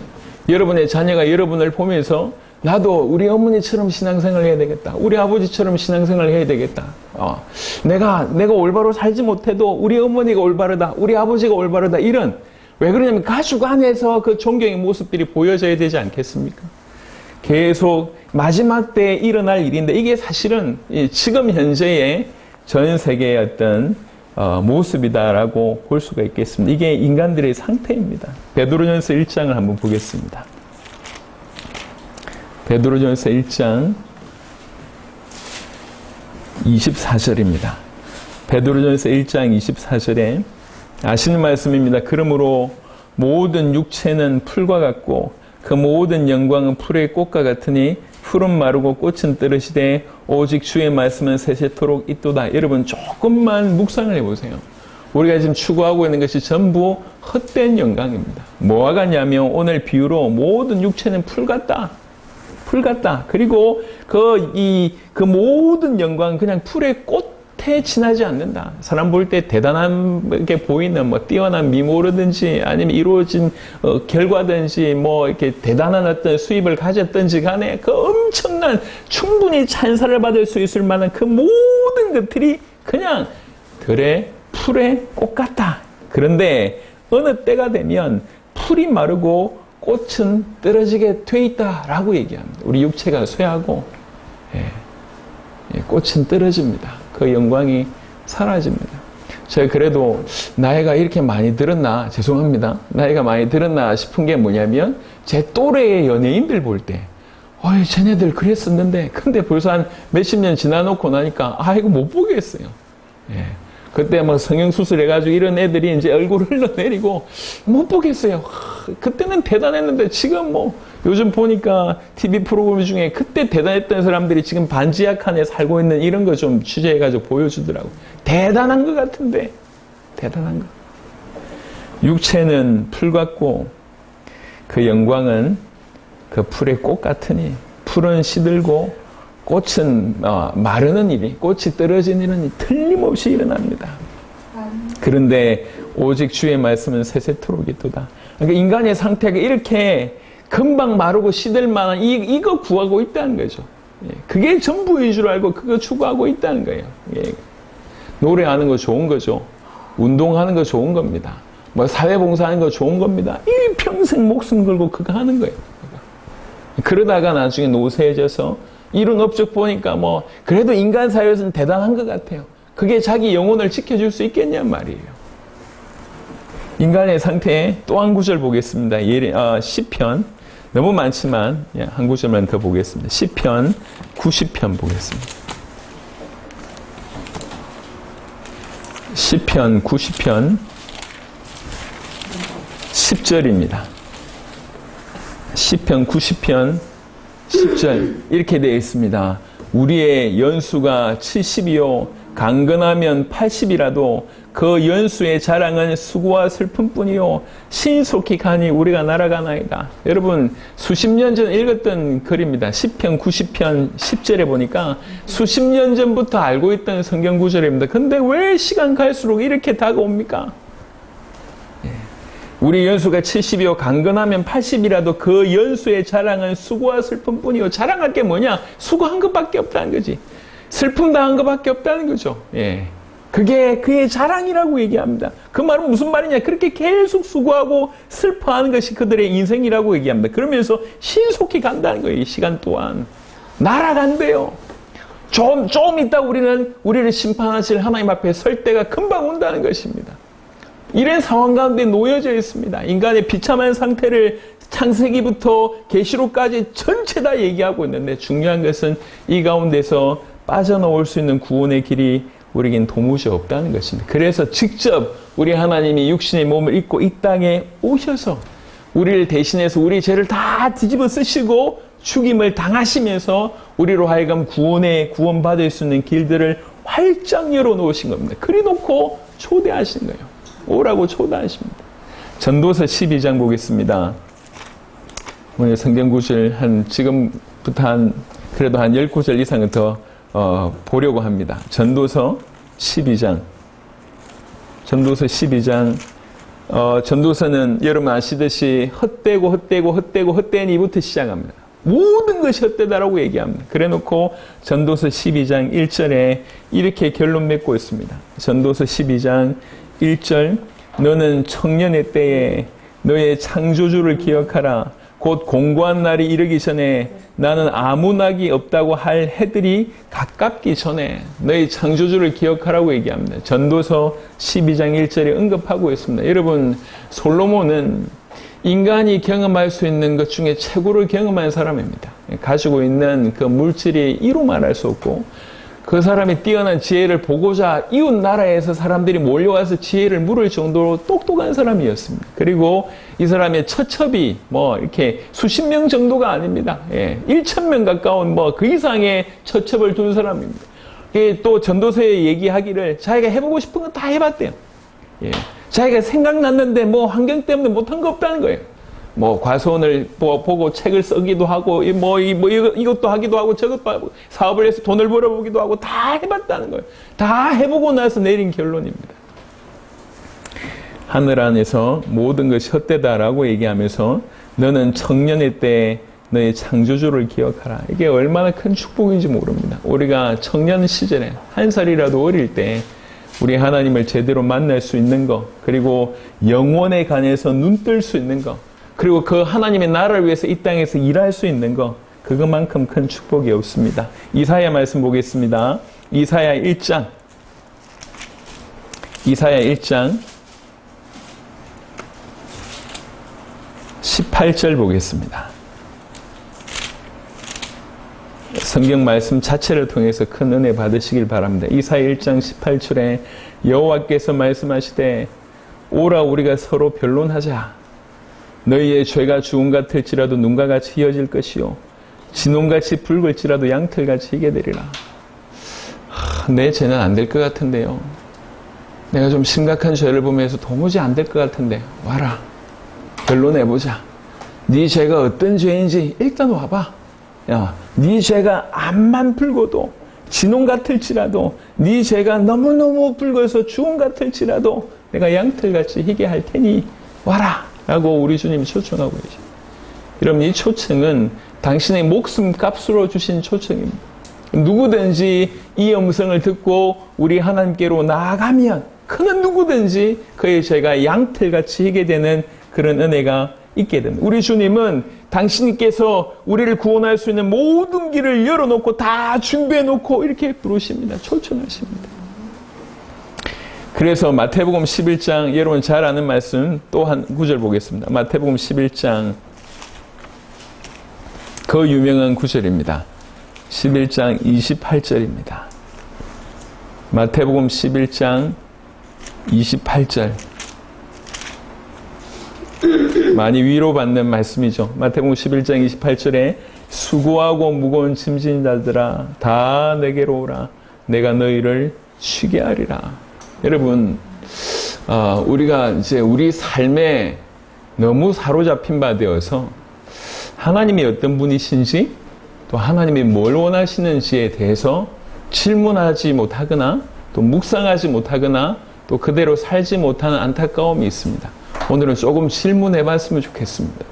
여러분의 자녀가 여러분을 보면서 나도 우리 어머니처럼 신앙생활을 해야 되겠다. 우리 아버지처럼 신앙생활을 해야 되겠다. 내가 올바로 살지 못해도 우리 어머니가 올바르다. 우리 아버지가 올바르다. 이런, 왜 그러냐면 가족 안에서 그 존경의 모습들이 보여져야 되지 않겠습니까? 계속 마지막 때에 일어날 일인데 이게 사실은 지금 현재의 전 세계의 어떤 모습이다라고 볼 수가 있겠습니다. 이게 인간들의 상태입니다. 베드로전서 1장을 한번 보겠습니다. 베드로전서 1장 24절입니다. 베드로전서 1장 24절에 아시는 말씀입니다. 그러므로 모든 육체는 풀과 같고 그 모든 영광은 풀의 꽃과 같으니 풀은 마르고 꽃은 떨어지되 오직 주의 말씀은 세세토록 있도다. 여러분 조금만 묵상을 해보세요. 우리가 지금 추구하고 있는 것이 전부 헛된 영광입니다. 뭐와 같냐면 오늘 비유로 모든 육체는 풀 같다. 그리고 그 모든 영광은 그냥 풀의 꽃에 지나지 않는다. 사람 볼 때 대단하게 보이는 뭐 뛰어난 미모라든지 아니면 이루어진 결과든지 뭐 이렇게 대단한 어떤 수입을 가졌든지 간에 그 엄청난 충분히 찬사를 받을 수 있을 만한 그 모든 것들이 그냥 들의 풀의 꽃 같다. 그런데 어느 때가 되면 풀이 마르고 꽃은 떨어지게 돼 있다라고 얘기합니다. 우리 육체가 쇠하고 꽃은 떨어집니다. 그 영광이 사라집니다. 제가 그래도 나이가 이렇게 많이 들었나, 죄송합니다. 나이가 많이 들었나 싶은 게 뭐냐면 제 또래의 연예인들 볼 때 쟤네들 그랬었는데 근데 벌써 한 몇십 년 지나놓고 나니까 이거 못 보겠어요. 그때 뭐 성형수술 해가지고 이런 애들이 이제 얼굴 흘러내리고 못 보겠어요. 그때는 대단했는데 지금 뭐 요즘 보니까 TV 프로그램 중에 그때 대단했던 사람들이 지금 반지하칸에 살고 있는 이런 거 좀 취재해가지고 보여주더라고. 대단한 것 같은데. 대단한 것. 육체는 풀 같고 그 영광은 그 풀의 꽃 같으니 풀은 시들고 꽃은 마르는 일이, 꽃이 떨어지는 일은 틀림없이 일어납니다. 그런데 오직 주의 말씀은 세세토록 있도다. 그러니까 인간의 상태가 이렇게 금방 마르고 시들 만한 이거 구하고 있다는 거죠. 그게 전부인 줄 알고 그거 추구하고 있다는 거예요. 노래하는 거 좋은 거죠. 운동하는 거 좋은 겁니다. 뭐 사회봉사하는 거 좋은 겁니다. 이 평생 목숨 걸고 그거 하는 거예요. 그러다가 나중에 노쇠해져서 이런 업적 보니까 뭐 그래도 인간 사회에서는 대단한 것 같아요. 그게 자기 영혼을 지켜줄 수 있겠냐 말이에요. 인간의 상태에 또 한 구절 보겠습니다. 시편 너무 많지만 한 구절만 더 보겠습니다. 시편 90편 보겠습니다. 시편 90편 10절입니다. 시편 90편 10절 이렇게 되어 있습니다. 우리의 연수가 70이요 강건하면 80이라도 그 연수의 자랑은 수고와 슬픔뿐이요 신속히 가니 우리가 날아가나이다. 여러분 수십 년 전 읽었던 글입니다. 시편 90편 10절에 보니까 수십 년 전부터 알고 있던 성경 구절입니다. 근데 왜 시간 갈수록 이렇게 다가옵니까? 우리 연수가 70이요 강건하면 80이라도 그 연수의 자랑은 수고와 슬픔뿐이요. 자랑할 게 뭐냐? 수고한 것밖에 없다는 거지. 슬픔 당한 것밖에 없다는 거죠. 그게 그의 자랑이라고 얘기합니다. 그 말은 무슨 말이냐? 그렇게 계속 수고하고 슬퍼하는 것이 그들의 인생이라고 얘기합니다. 그러면서 신속히 간다는 거예요. 이 시간 또한 날아간대요. 좀 있다 우리를 심판하실 하나님 앞에 설 때가 금방 온다는 것입니다. 이런 상황 가운데 놓여져 있습니다. 인간의 비참한 상태를 창세기부터 계시록까지 전체 다 얘기하고 있는데 중요한 것은 이 가운데서 빠져나올 수 있는 구원의 길이 우리에겐 도무지 없다는 것입니다. 그래서 직접 우리 하나님이 육신의 몸을 입고 이 땅에 오셔서 우리를 대신해서 우리 죄를 다 뒤집어 쓰시고 죽임을 당하시면서 우리로 하여금 구원받을 수 있는 길들을 활짝 열어놓으신 겁니다. 그리 놓고 초대하신 거예요. 오라고 초대하십니다. 전도서 12장 보겠습니다. 오늘 성경 구절 지금부터 그래도 한 10구절 이상은 더 보려고 합니다. 전도서 12장. 전도서는 여러분 아시듯이 헛된 이부터 시작합니다. 모든 것이 헛되다라고 얘기합니다. 그래 놓고 전도서 12장 1절에 이렇게 결론 맺고 있습니다. 전도서 12장 1절 너는 청년의 때에 너의 창조주를 기억하라. 곧 공고한 날이 이르기 전에 나는 아무 낙이 없다고 할 해들이 가깝기 전에 너희 창조주를 기억하라고 얘기합니다. 전도서 12장 1절에 언급하고 있습니다. 여러분 솔로몬은 인간이 경험할 수 있는 것 중에 최고를 경험한 사람입니다. 가지고 있는 그 물질이 이루 말할 수 없고 그 사람이 뛰어난 지혜를 보고자 이웃 나라에서 사람들이 몰려와서 지혜를 물을 정도로 똑똑한 사람이었습니다. 그리고 이 사람의 처첩이 이렇게 수십 명 정도가 아닙니다. 1,000명 가까운 그 이상의 처첩을 둔 사람입니다. 또 전도서에 얘기하기를 자기가 해보고 싶은 건 다 해봤대요. 자기가 생각났는데 환경 때문에 못한 거 없다는 거예요. 과수원을 보고 책을 쓰기도 하고, 이것도 하기도 하고, 저것도 하고, 사업을 해서 돈을 벌어보기도 하고, 다 해봤다는 거예요. 다 해보고 나서 내린 결론입니다. 하늘 안에서 모든 것이 헛되다라고 얘기하면서, 너는 청년의 때에 너의 창조주를 기억하라. 이게 얼마나 큰 축복인지 모릅니다. 우리가 청년 시절에, 한 살이라도 어릴 때, 우리 하나님을 제대로 만날 수 있는 것, 그리고 영원에 관해서 눈 뜰 수 있는 것, 그리고 그 하나님의 나라를 위해서 이 땅에서 일할 수 있는 것, 그것만큼 큰 축복이 없습니다. 이사야 말씀 보겠습니다. 이사야 1장 18절 보겠습니다. 성경 말씀 자체를 통해서 큰 은혜 받으시길 바랍니다. 이사야 1장 18절에 여호와께서 말씀하시되 오라 우리가 서로 변론하자. 너희의 죄가 주홍 같을지라도 눈과 같이 희어질 것이요 진홍같이 붉을지라도 양털같이 희게 되리라. 내 죄는 안 될 것 같은데요. 내가 좀 심각한 죄를 보면서 도무지 안 될 것 같은데 와라. 변론해보자. 네 죄가 어떤 죄인지 일단 와봐. 야, 네 죄가 암만 붉어도 진홍 같을지라도 네 죄가 너무너무 붉어서 주홍 같을지라도 내가 양털같이 희게 할 테니 와라 라고 우리 주님이 초청하고 계십니다. 여러분, 이 초청은 당신의 목숨 값으로 주신 초청입니다. 누구든지 이 음성을 듣고 우리 하나님께로 나아가면 그 누구든지 그의 죄가 양털같이 희게 되는 그런 은혜가 있게 됩니다. 우리 주님은 당신께서 우리를 구원할 수 있는 모든 길을 열어놓고 다 준비해놓고 이렇게 부르십니다. 초청하십니다. 그래서 마태복음 11장, 여러분 잘 아는 말씀 또 한 구절 보겠습니다. 마태복음 11장, 그 유명한 구절입니다. 11장 28절입니다. 마태복음 11장 28절. 많이 위로받는 말씀이죠. 마태복음 11장 28절에 수고하고 무거운 짐진 자들아 다 내게로 오라. 내가 너희를 쉬게 하리라. 여러분, 우리가 이제 우리 삶에 너무 사로잡힌 바 되어서 하나님이 어떤 분이신지 또 하나님이 뭘 원하시는지에 대해서 질문하지 못하거나 또 묵상하지 못하거나 또 그대로 살지 못하는 안타까움이 있습니다. 오늘은 조금 질문해 봤으면 좋겠습니다.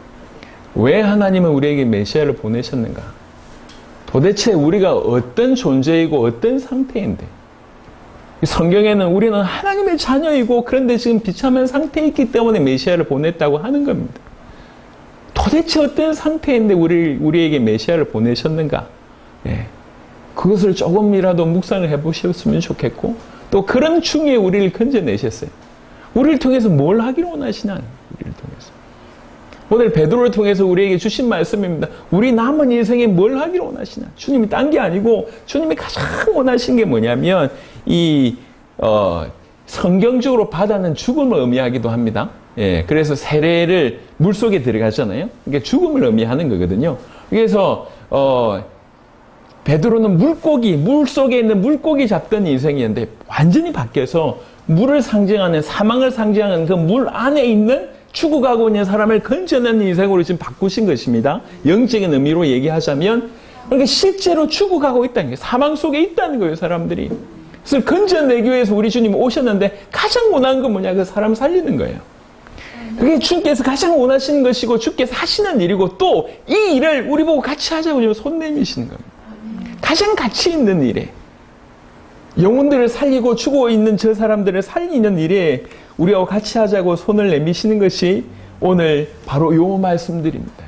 왜 하나님은 우리에게 메시아를 보내셨는가? 도대체 우리가 어떤 존재이고 어떤 상태인데, 성경에는 우리는 하나님의 자녀이고 그런데 지금 비참한 상태에 있기 때문에 메시아를 보냈다고 하는 겁니다. 도대체 어떤 상태인데 우리에게 메시아를 보내셨는가? 예. 그것을 조금이라도 묵상을 해보셨으면 좋겠고, 또 그런 중에 우리를 건져내셨어요. 우리를 통해서 뭘 하기를 원하시나? 우리를 통해서. 오늘 베드로를 통해서 우리에게 주신 말씀입니다. 우리 남은 인생에 뭘 하기를 원하시나? 주님이 딴 게 아니고 주님이 가장 원하신 게 뭐냐면 성경적으로 바다는 죽음을 의미하기도 합니다. 예, 그래서 세례를 물속에 들어가잖아요. 이게 죽음을 의미하는 거거든요. 그래서 베드로는 물속에 있는 물고기 잡던 인생이었는데 완전히 바뀌어서 물을 상징하는, 사망을 상징하는 그 물 안에 있는 죽어가고 있는 사람을 건져내는 인생으로 지금 바꾸신 것입니다. 영적인 의미로 얘기하자면, 그러니까 실제로 죽어가고 있다는 거예요. 사망 속에 있다는 거예요, 사람들이. 그래서 건져내기 위해서 우리 주님이 오셨는데 가장 원하는 건 뭐냐? 그 사람 살리는 거예요. 그게 주께서 가장 원하시는 것이고 주께서 하시는 일이고, 또 이 일을 우리 보고 같이 하자고 지금 손 내미시는 겁니다. 가장 가치 있는 일에, 영혼들을 살리고 죽어 있는 저 사람들을 살리는 일에 우리하고 같이 하자고 손을 내미시는 것이 오늘 바로 요 말씀들입니다.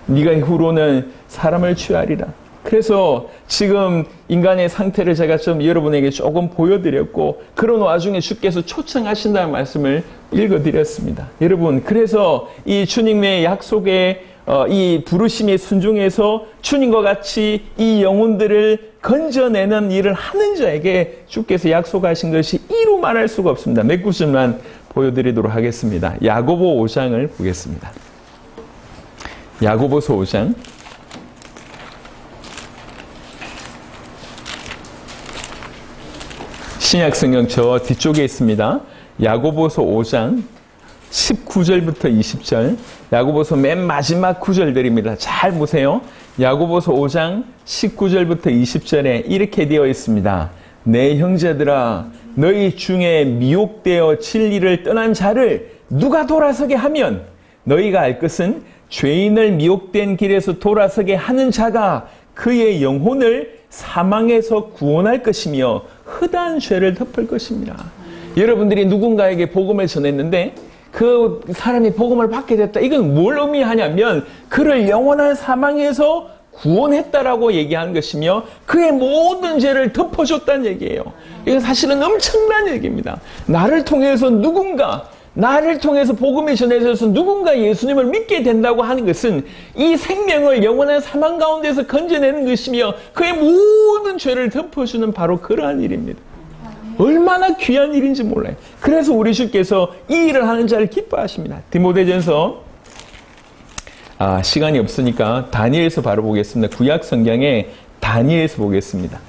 네가 이후로는 사람을 취하리라. 그래서 지금 인간의 상태를 제가 좀 여러분에게 조금 보여드렸고, 그런 와중에 주께서 초청하신다는 말씀을 읽어드렸습니다. 여러분, 그래서 이 주님의 약속에 이 부르심에 순종해서 주님과 같이 이 영혼들을 건져내는 일을 하는 자에게 주께서 약속하신 것이 이루 말할 수가 없습니다. 몇 구절만 보여드리도록 하겠습니다. 야고보 5장을 보겠습니다. 야고보서 5장. 신약성경 저 뒤쪽에 있습니다. 야고보서 5장 19절부터 20절, 야고보서 맨 마지막 구절들입니다. 잘 보세요. 야고보서 5장 19절부터 20절에 이렇게 되어 있습니다. 내 형제들아, 너희 중에 미혹되어 진리를 떠난 자를 누가 돌아서게 하면 너희가 알 것은 죄인을 미혹된 길에서 돌아서게 하는 자가 그의 영혼을 사망에서 구원할 것이며 허다한 죄를 덮을 것입니다. 여러분들이 누군가에게 복음을 전했는데 그 사람이 복음을 받게 됐다. 이건 뭘 의미하냐면 그를 영원한 사망에서 구원했다라고 얘기하는 것이며 그의 모든 죄를 덮어줬다는 얘기예요. 이건 사실은 엄청난 얘기입니다. 나를 통해서 누군가 나를 통해서 복음이 전해져서 누군가 예수님을 믿게 된다고 하는 것은 이 생명을 영원한 사망 가운데서 건져내는 것이며 그의 모든 죄를 덮어주는 바로 그러한 일입니다. 얼마나 귀한 일인지 몰라요. 그래서 우리 주께서 이 일을 하는 자를 기뻐하십니다. 디모데전서 시간이 없으니까 다니엘서 바로 보겠습니다. 구약 성경에 다니엘서 보겠습니다.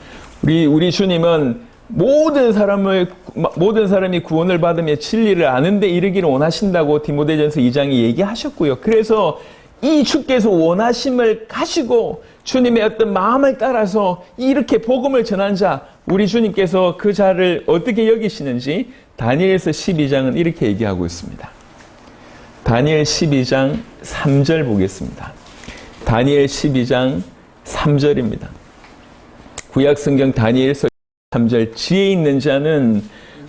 우리 주님은 모든 사람이 구원을 받으며 진리를 아는 데 이르기를 원하신다고 디모데전서 2장에 얘기하셨고요. 그래서 이 주께서 원하심을 가지고 주님의 어떤 마음을 따라서 이렇게 복음을 전한 자, 우리 주님께서 그 자를 어떻게 여기시는지 다니엘서 12장은 이렇게 얘기하고 있습니다. 다니엘 12장 3절 보겠습니다. 다니엘 12장 3절입니다. 구약성경 다니엘서 3절 지혜 있는 자는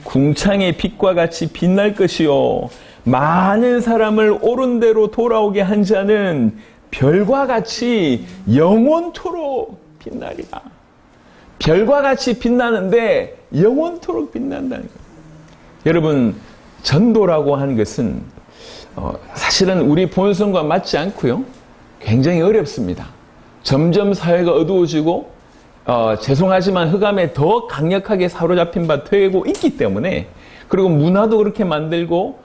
궁창의 빛과 같이 빛날 것이요 많은 사람을 옳은 대로 돌아오게 한 자는 별과 같이 영원토록 빛나리라. 별과 같이 빛나는데 영원토록 빛난다는 거예요. 여러분, 전도라고 하는 것은 사실은 우리 본성과 맞지 않고요. 굉장히 어렵습니다. 점점 사회가 어두워지고 죄송하지만 흑암에 더 강력하게 사로잡힌 바 되고 있기 때문에, 그리고 문화도 그렇게 만들고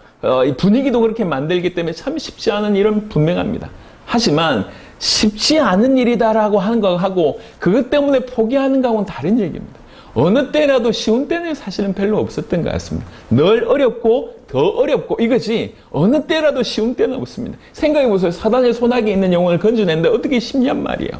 분위기도 그렇게 만들기 때문에 참 쉽지 않은 일은 분명합니다. 하지만 쉽지 않은 일이다라고 하는 거하고 그것 때문에 포기하는 거하고는 다른 얘기입니다. 어느 때라도 쉬운 때는 사실은 별로 없었던 것 같습니다. 늘 어렵고 더 어렵고 이거지 어느 때라도 쉬운 때는 없습니다. 생각해보세요. 사단의 손아귀에 있는 영혼을 건져낸다. 어떻게 쉽냔 말이에요.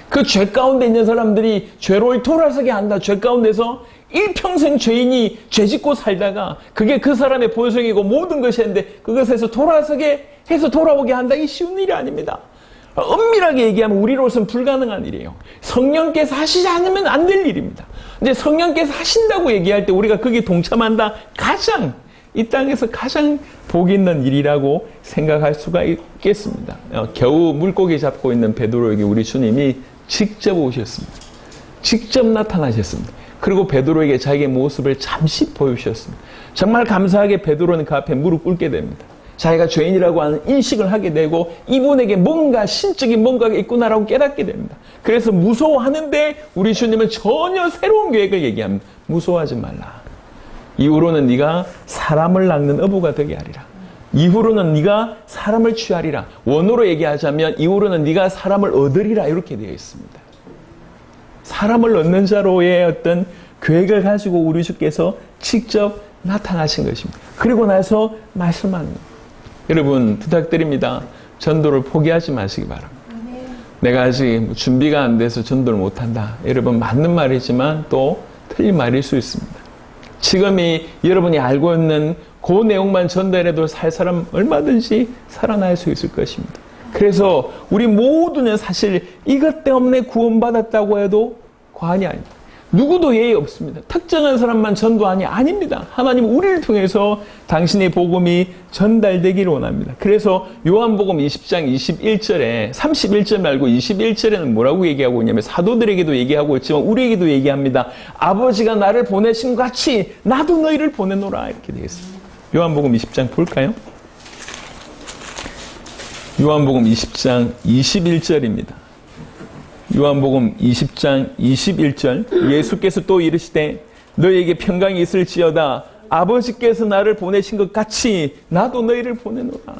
그 죄 가운데 있는 사람들이 죄로 돌아서게 한다. 죄 가운데서 일평생 죄인이 죄짓고 살다가 그게 그 사람의 본성이고 모든 것이 있는데 그것에서 돌아서게 해서 돌아오게 한다. 이 쉬운 일이 아닙니다. 엄밀하게 얘기하면 우리로서는 불가능한 일이에요. 성령께서 하시지 않으면 안 될 일입니다. 근데 성령께서 하신다고 얘기할 때 우리가 거기에 동참한다. 이 땅에서 가장 복 있는 일이라고 생각할 수가 있겠습니다. 겨우 물고기 잡고 있는 베드로에게 우리 주님이 직접 오셨습니다. 직접 나타나셨습니다. 그리고 베드로에게 자기의 모습을 잠시 보여주셨습니다. 정말 감사하게 베드로는 그 앞에 무릎 꿇게 됩니다. 자기가 죄인이라고 하는 인식을 하게 되고 이분에게 뭔가 신적인 뭔가가 있구나라고 깨닫게 됩니다. 그래서 무서워하는데 우리 주님은 전혀 새로운 계획을 얘기합니다. 무서워하지 말라. 이후로는 네가 사람을 낚는 어부가 되게 하리라. 이후로는 네가 사람을 취하리라. 원어로 얘기하자면 이후로는 네가 사람을 얻으리라 이렇게 되어 있습니다. 사람을 얻는 자로의 어떤 계획을 가지고 우리 주께서 직접 나타나신 것입니다. 그리고 나서 말씀합니다. 여러분 부탁드립니다. 전도를 포기하지 마시기 바랍니다. 내가 아직 준비가 안 돼서 전도를 못한다. 여러분 맞는 말이지만 또 틀린 말일 수 있습니다. 지금이 여러분이 알고 있는 그 내용만 전달해도 살 사람 얼마든지 살아날 수 있을 것입니다. 그래서 우리 모두는 사실 이것 때문에 구원받았다고 해도 과언이 아닙니다. 누구도 예의 없습니다. 특정한 사람만 전도하니 아닙니다. 하나님 우리를 통해서 당신의 복음이 전달되기를 원합니다. 그래서 요한복음 20장 21절에 31절 말고 21절에는 뭐라고 얘기하고 있냐면 사도들에게도 얘기하고 있지만 우리에게도 얘기합니다. 아버지가 나를 보내신 것 같이 나도 너희를 보내노라 이렇게 되겠습니다. 요한복음 20장 볼까요? 요한복음 20장 21절입니다. 요한복음 20장 21절 예수께서 또 이르시되 너희에게 평강이 있을지어다 아버지께서 나를 보내신 것 같이 나도 너희를 보내노라.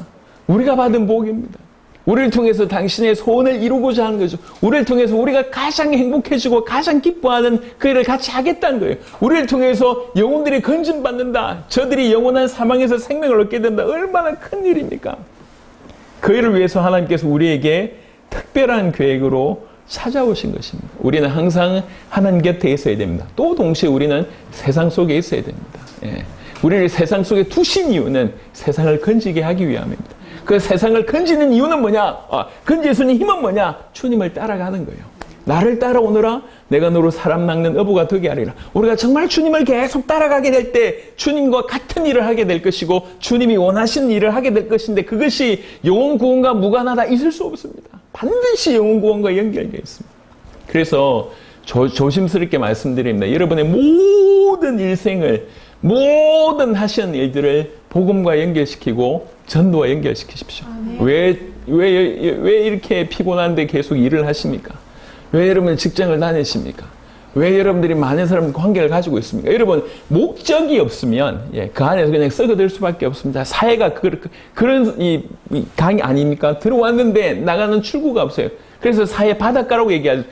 우리가 받은 복입니다. 우리를 통해서 당신의 소원을 이루고자 하는 거죠. 우리를 통해서 우리가 가장 행복해지고 가장 기뻐하는 그 일을 같이 하겠다는 거예요. 우리를 통해서 영혼들이 건진받는다. 저들이 영원한 사망에서 생명을 얻게 된다. 얼마나 큰 일입니까? 그 일을 위해서 하나님께서 우리에게 특별한 계획으로 찾아오신 것입니다. 우리는 항상 하나님 곁에 있어야 됩니다. 또 동시에 우리는 세상 속에 있어야 됩니다. 우리를 세상 속에 두신 이유는 세상을 건지게 하기 위함입니다. 그 세상을 건지는 이유는 뭐냐? 건질 수 있는 힘은 뭐냐? 주님을 따라가는 거예요. 나를 따라오너라 내가 너로 사람 낚는 어부가 되게 하리라. 우리가 정말 주님을 계속 따라가게 될 때 주님과 같은 일을 하게 될 것이고 주님이 원하시는 일을 하게 될 것인데 그것이 영혼 구원과 무관하다 있을 수 없습니다. 반드시 영혼 구원과 연결되어 있습니다. 그래서 조심스럽게 말씀드립니다. 여러분의 모든 일생을 모든 하시는 일들을 복음과 연결시키고 전도와 연결시키십시오. 왜 이렇게 피곤한데 계속 일을 하십니까? 왜 여러분 직장을 다니십니까? 왜 여러분들이 많은 사람과 관계를 가지고 있습니까? 여러분, 목적이 없으면, 그 안에서 그냥 썩어들 수밖에 없습니다. 사회가 그런 강이 아닙니까? 들어왔는데 나가는 출구가 없어요. 그래서 사회 바닷가라고 얘기하죠.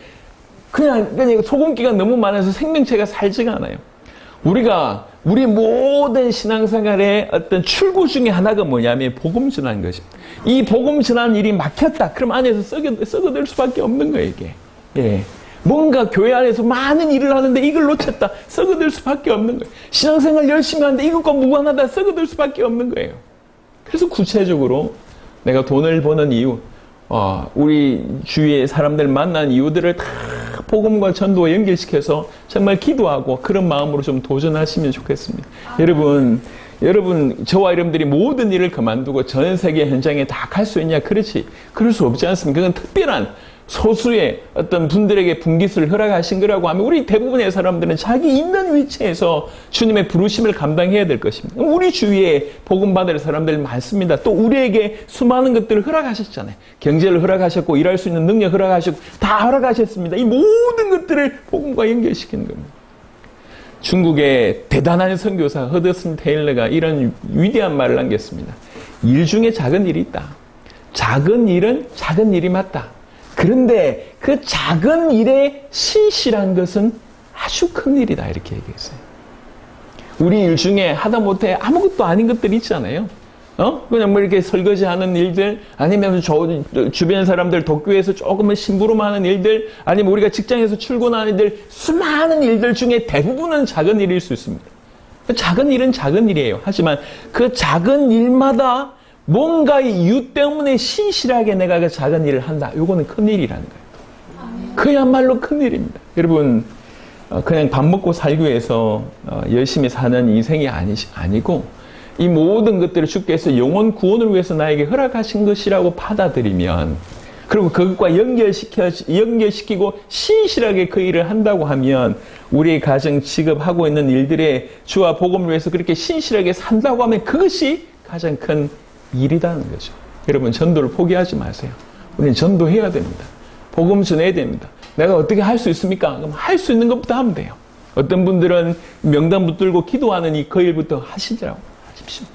그냥 소금기가 너무 많아서 생명체가 살지가 않아요. 우리 모든 신앙생활의 어떤 출구 중에 하나가 뭐냐면 복음 전하는 것입니다. 이 복음 전하는 일이 막혔다. 그럼 안에서 썩어들 수밖에 없는 거예요, 이게. 예. 뭔가 교회 안에서 많은 일을 하는데 이걸 놓쳤다. 썩어들 수밖에 없는 거예요. 신앙생활 열심히 하는데 이것과 무관하다. 썩어들 수밖에 없는 거예요. 그래서 구체적으로 내가 돈을 버는 이유, 우리 주위의 사람들 만난 이유들을 다 복음과 전도와 연결시켜서 정말 기도하고 그런 마음으로 좀 도전하시면 좋겠습니다. 여러분, 저와 여러분들이 모든 일을 그만두고 전 세계 현장에 다 갈 수 있냐? 그렇지. 그럴 수 없지 않습니까? 그건 특별한 소수의 어떤 분들에게 분깃을 허락하신 거라고 하면 우리 대부분의 사람들은 자기 있는 위치에서 주님의 부르심을 감당해야 될 것입니다. 우리 주위에 복음 받을 사람들 많습니다. 또 우리에게 수많은 것들을 허락하셨잖아요. 경제를 허락하셨고 일할 수 있는 능력 허락하셨고 다 허락하셨습니다. 이 모든 것들을 복음과 연결시키는 겁니다. 중국의 대단한 선교사 허드슨 테일러가 이런 위대한 말을 남겼습니다. 일 중에 작은 일이 있다. 작은 일은 작은 일이 맞다. 그런데 그 작은 일에 신실한 것은 아주 큰 일이다. 이렇게 얘기했어요. 우리 일 중에 하다못해 아무것도 아닌 것들이 있잖아요. 그냥 뭐 이렇게 설거지하는 일들, 아니면 주변 사람들 독교에서 조금은 심부름하는 일들, 아니면 우리가 직장에서 출근하는 일들, 수많은 일들 중에 대부분은 작은 일일 수 있습니다. 작은 일은 작은 일이에요. 하지만 그 작은 일마다 뭔가의 이유 때문에 신실하게 내가 그 작은 일을 한다. 요거는 큰 일이라는 거예요. 그야말로 큰 일입니다. 여러분, 그냥 밥 먹고 살기 위해서 열심히 사는 인생이 아니고 이 모든 것들을 주께서 영혼 구원을 위해서 나에게 허락하신 것이라고 받아들이면, 그리고 그것과 연결시키고 신실하게 그 일을 한다고 하면, 우리의 가정, 직업, 하고 있는 일들에 주와 복음을 위해서 그렇게 신실하게 산다고 하면 그것이 가장 큰 일이라는 거죠. 여러분, 전도를 포기하지 마세요. 우리는 전도해야 됩니다. 복음 전해야 됩니다. 내가 어떻게 할 수 있습니까? 그럼 할 수 있는 것부터 하면 돼요. 어떤 분들은 명단 붙들고 기도하는 그 일부터 하시더라고요. 하십시오.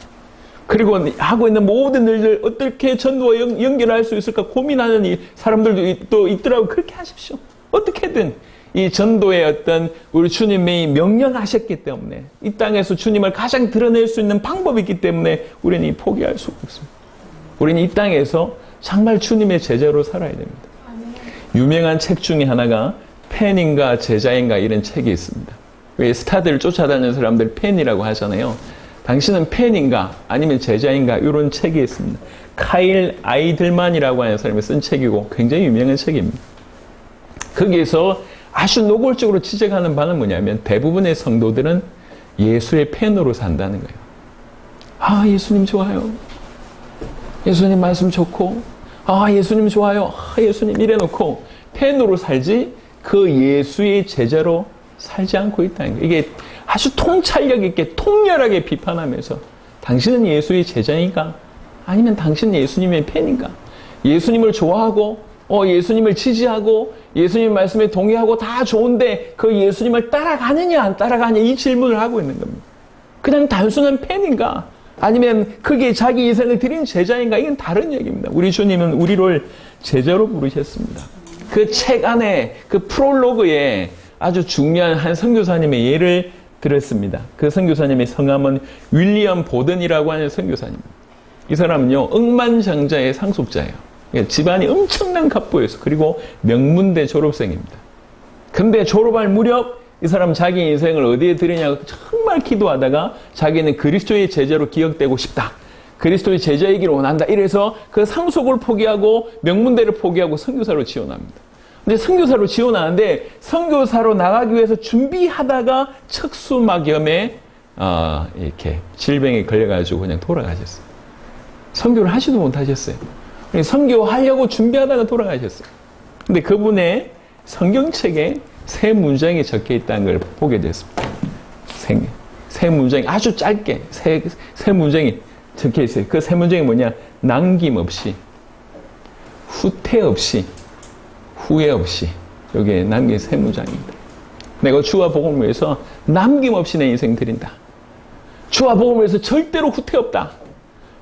그리고 하고 있는 모든 일들 어떻게 전도와 연결할 수 있을까 고민하는 사람들도 또 있더라고요. 그렇게 하십시오. 어떻게든 이 전도의 어떤 우리 주님이 명령하셨기 때문에, 이 땅에서 주님을 가장 드러낼 수 있는 방법이 있기 때문에 우리는 포기할 수가 없습니다. 우리는 이 땅에서 정말 주님의 제자로 살아야 됩니다. 유명한 책 중에 하나가 팬인가 제자인가 이런 책이 있습니다. 왜 스타들을 쫓아다니는 사람들 팬이라고 하잖아요. 당신은 팬인가 아니면 제자인가, 이런 책이 있습니다. 카일 아이들만이라고 하는 사람이 쓴 책이고 굉장히 유명한 책입니다. 거기에서 아주 노골적으로 지적하는 바는 뭐냐면, 대부분의 성도들은 예수의 팬으로 산다는 거예요. 아, 예수님 좋아요. 예수님 말씀 좋고, 아, 예수님 좋아요. 아, 예수님 이래놓고 팬으로 살지 그 예수의 제자로 살지 않고 있다는 거예요. 이게 아주 통찰력 있게 통렬하게 비판하면서, 당신은 예수의 제자인가? 아니면 당신은 예수님의 팬인가? 예수님을 좋아하고 예수님을 지지하고 예수님 말씀에 동의하고 다 좋은데 그 예수님을 따라가느냐 안 따라가느냐, 이 질문을 하고 있는 겁니다. 그냥 단순한 팬인가? 아니면 그게 자기 인생을 드린 제자인가? 이건 다른 얘기입니다. 우리 주님은 우리를 제자로 부르셨습니다. 그 책 안에 그 프롤로그에 아주 중요한 한 선교사님의 예를 들었습니다. 그 선교사님의 성함은 윌리엄 보든이라고 하는 선교사님입니다. 이 사람은요, 억만장자의 상속자예요. 집안이 엄청난 갑부였어. 그리고 명문대 졸업생입니다. 근데 졸업할 무렵 이 사람 자기 인생을 어디에 드리냐고 정말 기도하다가 자기는 그리스도의 제자로 기억되고 싶다. 그리스도의 제자이기를 원한다. 이래서 그 상속을 포기하고 명문대를 포기하고 선교사로 지원합니다. 근데 선교사로 지원하는데 선교사로 나가기 위해서 준비하다가 척수막염에 이렇게 질병에 걸려가지고 그냥 돌아가셨어요. 선교를 하지도 못하셨어요. 선교하려고 준비하다가 돌아가셨어요. 근데 그분의 성경책에 세 문장이 적혀 있다는 걸 보게 됐습니다. 세 문장이 아주 짧게 세 문장이 적혀 있어요. 그 세 문장이 뭐냐? 남김없이, 후퇴 없이, 후회 없이. 여기에 남긴 세 문장입니다. 내가 주와 복음을 위해서 남김없이 내 인생 드린다. 주와 복음을 위해서 절대로 후퇴 없다.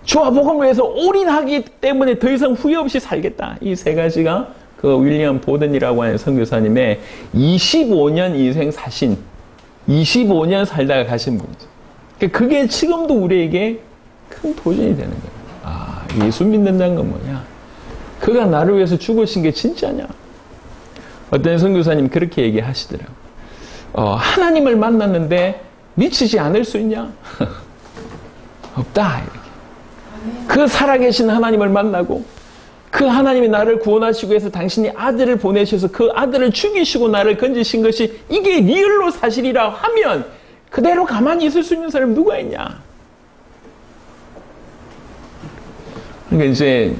주와 복음을 위해서 올인하기 때문에 더 이상 후회 없이 살겠다. 이 세 가지가 그 윌리엄 보든이라고 하는 선교사님의 25년 인생 사신, 25년 살다가 가신 분이죠. 그게 지금도 우리에게 큰 도전이 되는 거예요. 아, 예수 믿는다는 건 뭐냐? 그가 나를 위해서 죽으신 게 진짜냐? 어떤 선교사님 그렇게 얘기하시더라고요. 하나님을 만났는데 미치지 않을 수 있냐? 없다. 이렇게. 그 살아계신 하나님을 만나고 그 하나님이 나를 구원하시고 해서 당신이 아들을 보내셔서 그 아들을 죽이시고 나를 건지신 것이 이게 리얼로 사실이라 하면 그대로 가만히 있을 수 있는 사람이 누가 있냐? 그러니까 이제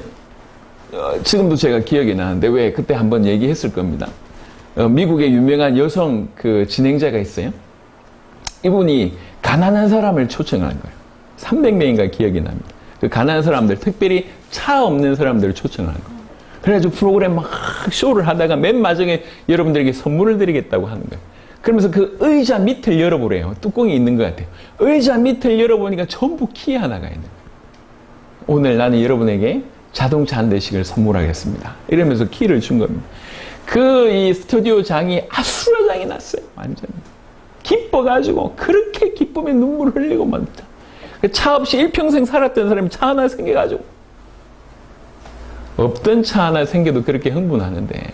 지금도 제가 기억이 나는데 왜 그때 한번 얘기했을 겁니다. 미국의 유명한 여성 그 진행자가 있어요. 이분이 가난한 사람을 초청한 거예요. 300명인가 기억이 납니다. 그 가난한 사람들, 특별히 차 없는 사람들을 초청한 거예요. 그래가지고 프로그램 막 쇼를 하다가 맨 마지막에 여러분들에게 선물을 드리겠다고 하는 거예요. 그러면서 그 의자 밑을 열어보래요. 뚜껑이 있는 것 같아요. 의자 밑을 열어보니까 전부 키 하나가 있는 거예요. 오늘 나는 여러분에게 자동차 한 대씩을 선물하겠습니다. 이러면서 키를 준 겁니다. 이 스튜디오장이 아수라장이 났어요. 완전히. 기뻐가지고 그렇게 기쁨에 눈물을 흘리고 맙니다. 차 없이 일평생 살았던 사람이 차 하나 생겨가지고 없던 차 하나 생겨도 그렇게 흥분하는데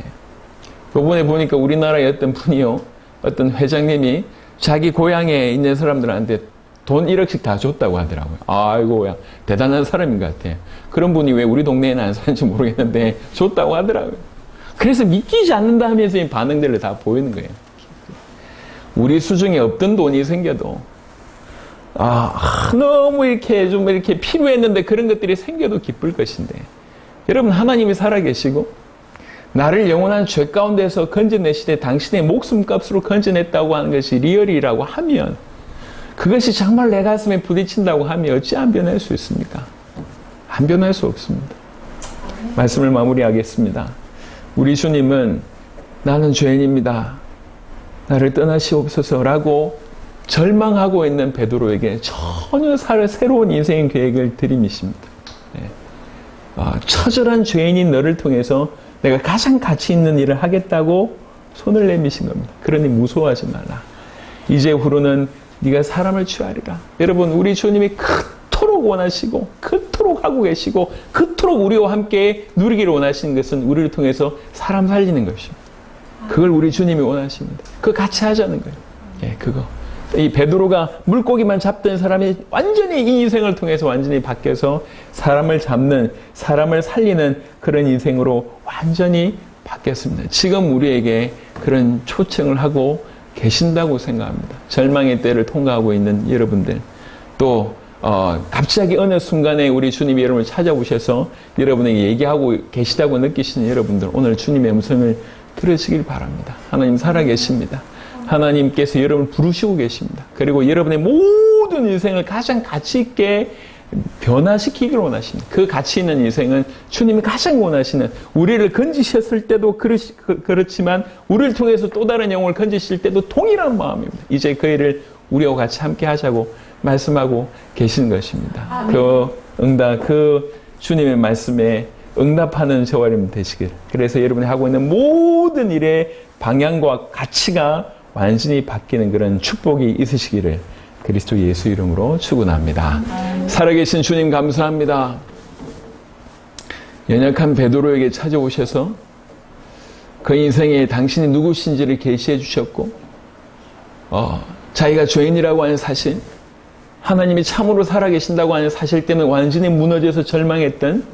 요번에 보니까 우리나라의 어떤 분이요. 어떤 회장님이 자기 고향에 있는 사람들한테 돈 1억씩 다 줬다고 하더라고요. 아이고야 대단한 사람인 것 같아요. 그런 분이 왜 우리 동네에는 안 사는지 모르겠는데 줬다고 하더라고요. 그래서 믿기지 않는다 하면서 이 반응들을 다 보이는 거예요. 우리 수중에 없던 돈이 생겨도 너무 이렇게 좀 이렇게 필요했는데 그런 것들이 생겨도 기쁠 것인데 여러분 하나님이 살아계시고 나를 영원한 죄 가운데서 건져내시되 당신의 목숨값으로 건져냈다고 하는 것이 리얼이라고 하면 그것이 정말 내 가슴에 부딪힌다고 하면 어찌 안 변할 수 있습니까? 안 변할 수 없습니다. 말씀을 마무리하겠습니다. 우리 주님은 나는 죄인입니다. 나를 떠나시옵소서라고 절망하고 있는 베드로에게 전혀 새로운 인생의 계획을 들이미십니다. 처절한 죄인인 너를 통해서 내가 가장 가치 있는 일을 하겠다고 손을 내미신 겁니다. 그러니 무서워하지 말라. 이제후로는 네가 사람을 취하리라. 여러분 우리 주님이 그토록 원하시고 그토록 하고 계시고 그토록 우리와 함께 누리기를 원하시는 것은 우리를 통해서 사람 살리는 것입니다. 그걸 우리 주님이 원하십니다. 그거 같이 하자는 거예요. 그거. 이 베드로가 물고기만 잡던 사람이 완전히 이 인생을 통해서 완전히 바뀌어서 사람을 잡는, 사람을 살리는 그런 인생으로 완전히 바뀌었습니다. 지금 우리에게 그런 초청을 하고 계신다고 생각합니다. 절망의 때를 통과하고 있는 여러분들, 또 갑자기 어느 순간에 우리 주님이 여러분을 찾아오셔서 여러분에게 얘기하고 계시다고 느끼시는 여러분들, 오늘 주님의 음성을 들으시길 바랍니다. 하나님 살아계십니다. 하나님께서 여러분을 부르시고 계십니다. 그리고 여러분의 모든 인생을 가장 가치 있게 변화시키기를 원하십니다. 그 가치 있는 인생은 주님이 가장 원하시는, 우리를 건지셨을 때도 그렇지만 우리를 통해서 또 다른 영혼을 건지실 때도 동일한 마음입니다. 이제 그 일을 우리와 같이 함께 하자고 말씀하고 계시는 것입니다. 그 주님의 말씀에 응답하는 저와 여러분 되시길. 그래서 여러분이 하고 있는 모든 일의 방향과 가치가 완전히 바뀌는 그런 축복이 있으시기를 그리스도 예수 이름으로 축원합니다. 살아계신 주님 감사합니다. 연약한 베드로에게 찾아오셔서 그 인생에 당신이 누구신지를 계시해 주셨고, 자기가 죄인이라고 하는 사실, 하나님이 참으로 살아계신다고 하는 사실 때문에 완전히 무너져서 절망했던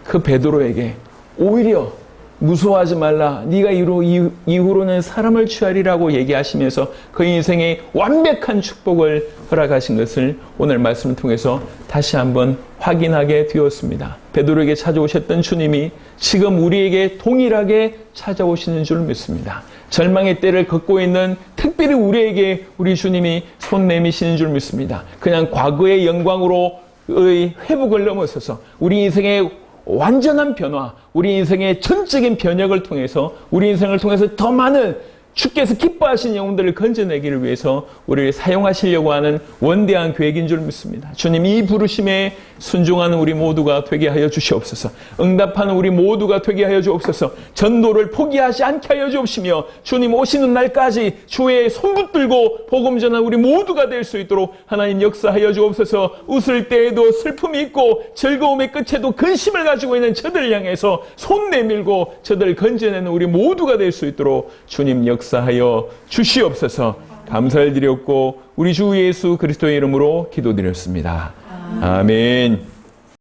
그 베드로에게 오히려 무서워하지 말라. 네가 이후로는 사람을 취하리라고 얘기하시면서 그 인생에 완벽한 축복을 허락하신 것을 오늘 말씀을 통해서 다시 한번 확인하게 되었습니다. 베드로에게 찾아오셨던 주님이 지금 우리에게 동일하게 찾아오시는 줄 믿습니다. 절망의 때를 걷고 있는, 특별히 우리에게 우리 주님이 손 내미시는 줄 믿습니다. 그냥 과거의 영광으로의 회복을 넘어서서 우리 인생의 완전한 변화, 우리 인생의 전적인 변혁을 통해서 우리 인생을 통해서 더 많은 주께서 기뻐하신 영혼들을 건져내기를 위해서 우리를 사용하시려고 하는 원대한 계획인 줄 믿습니다. 주님, 이 부르심에 순종하는 우리 모두가 되게 하여 주시옵소서. 응답하는 우리 모두가 되게 하여 주옵소서. 전도를 포기하지 않게 하여 주옵시며 주님 오시는 날까지 주의 손 붙들고 복음 전한 우리 모두가 될 수 있도록 하나님 역사하여 주옵소서. 웃을 때에도 슬픔이 있고 즐거움의 끝에도 근심을 가지고 있는 저들을 향해서 손 내밀고 저들을 건져내는 우리 모두가 될 수 있도록 주님 역사하여 주시옵소서. 감사를 드렸고 우리 주 예수 그리스도의 이름으로 기도드렸습니다. 아멘.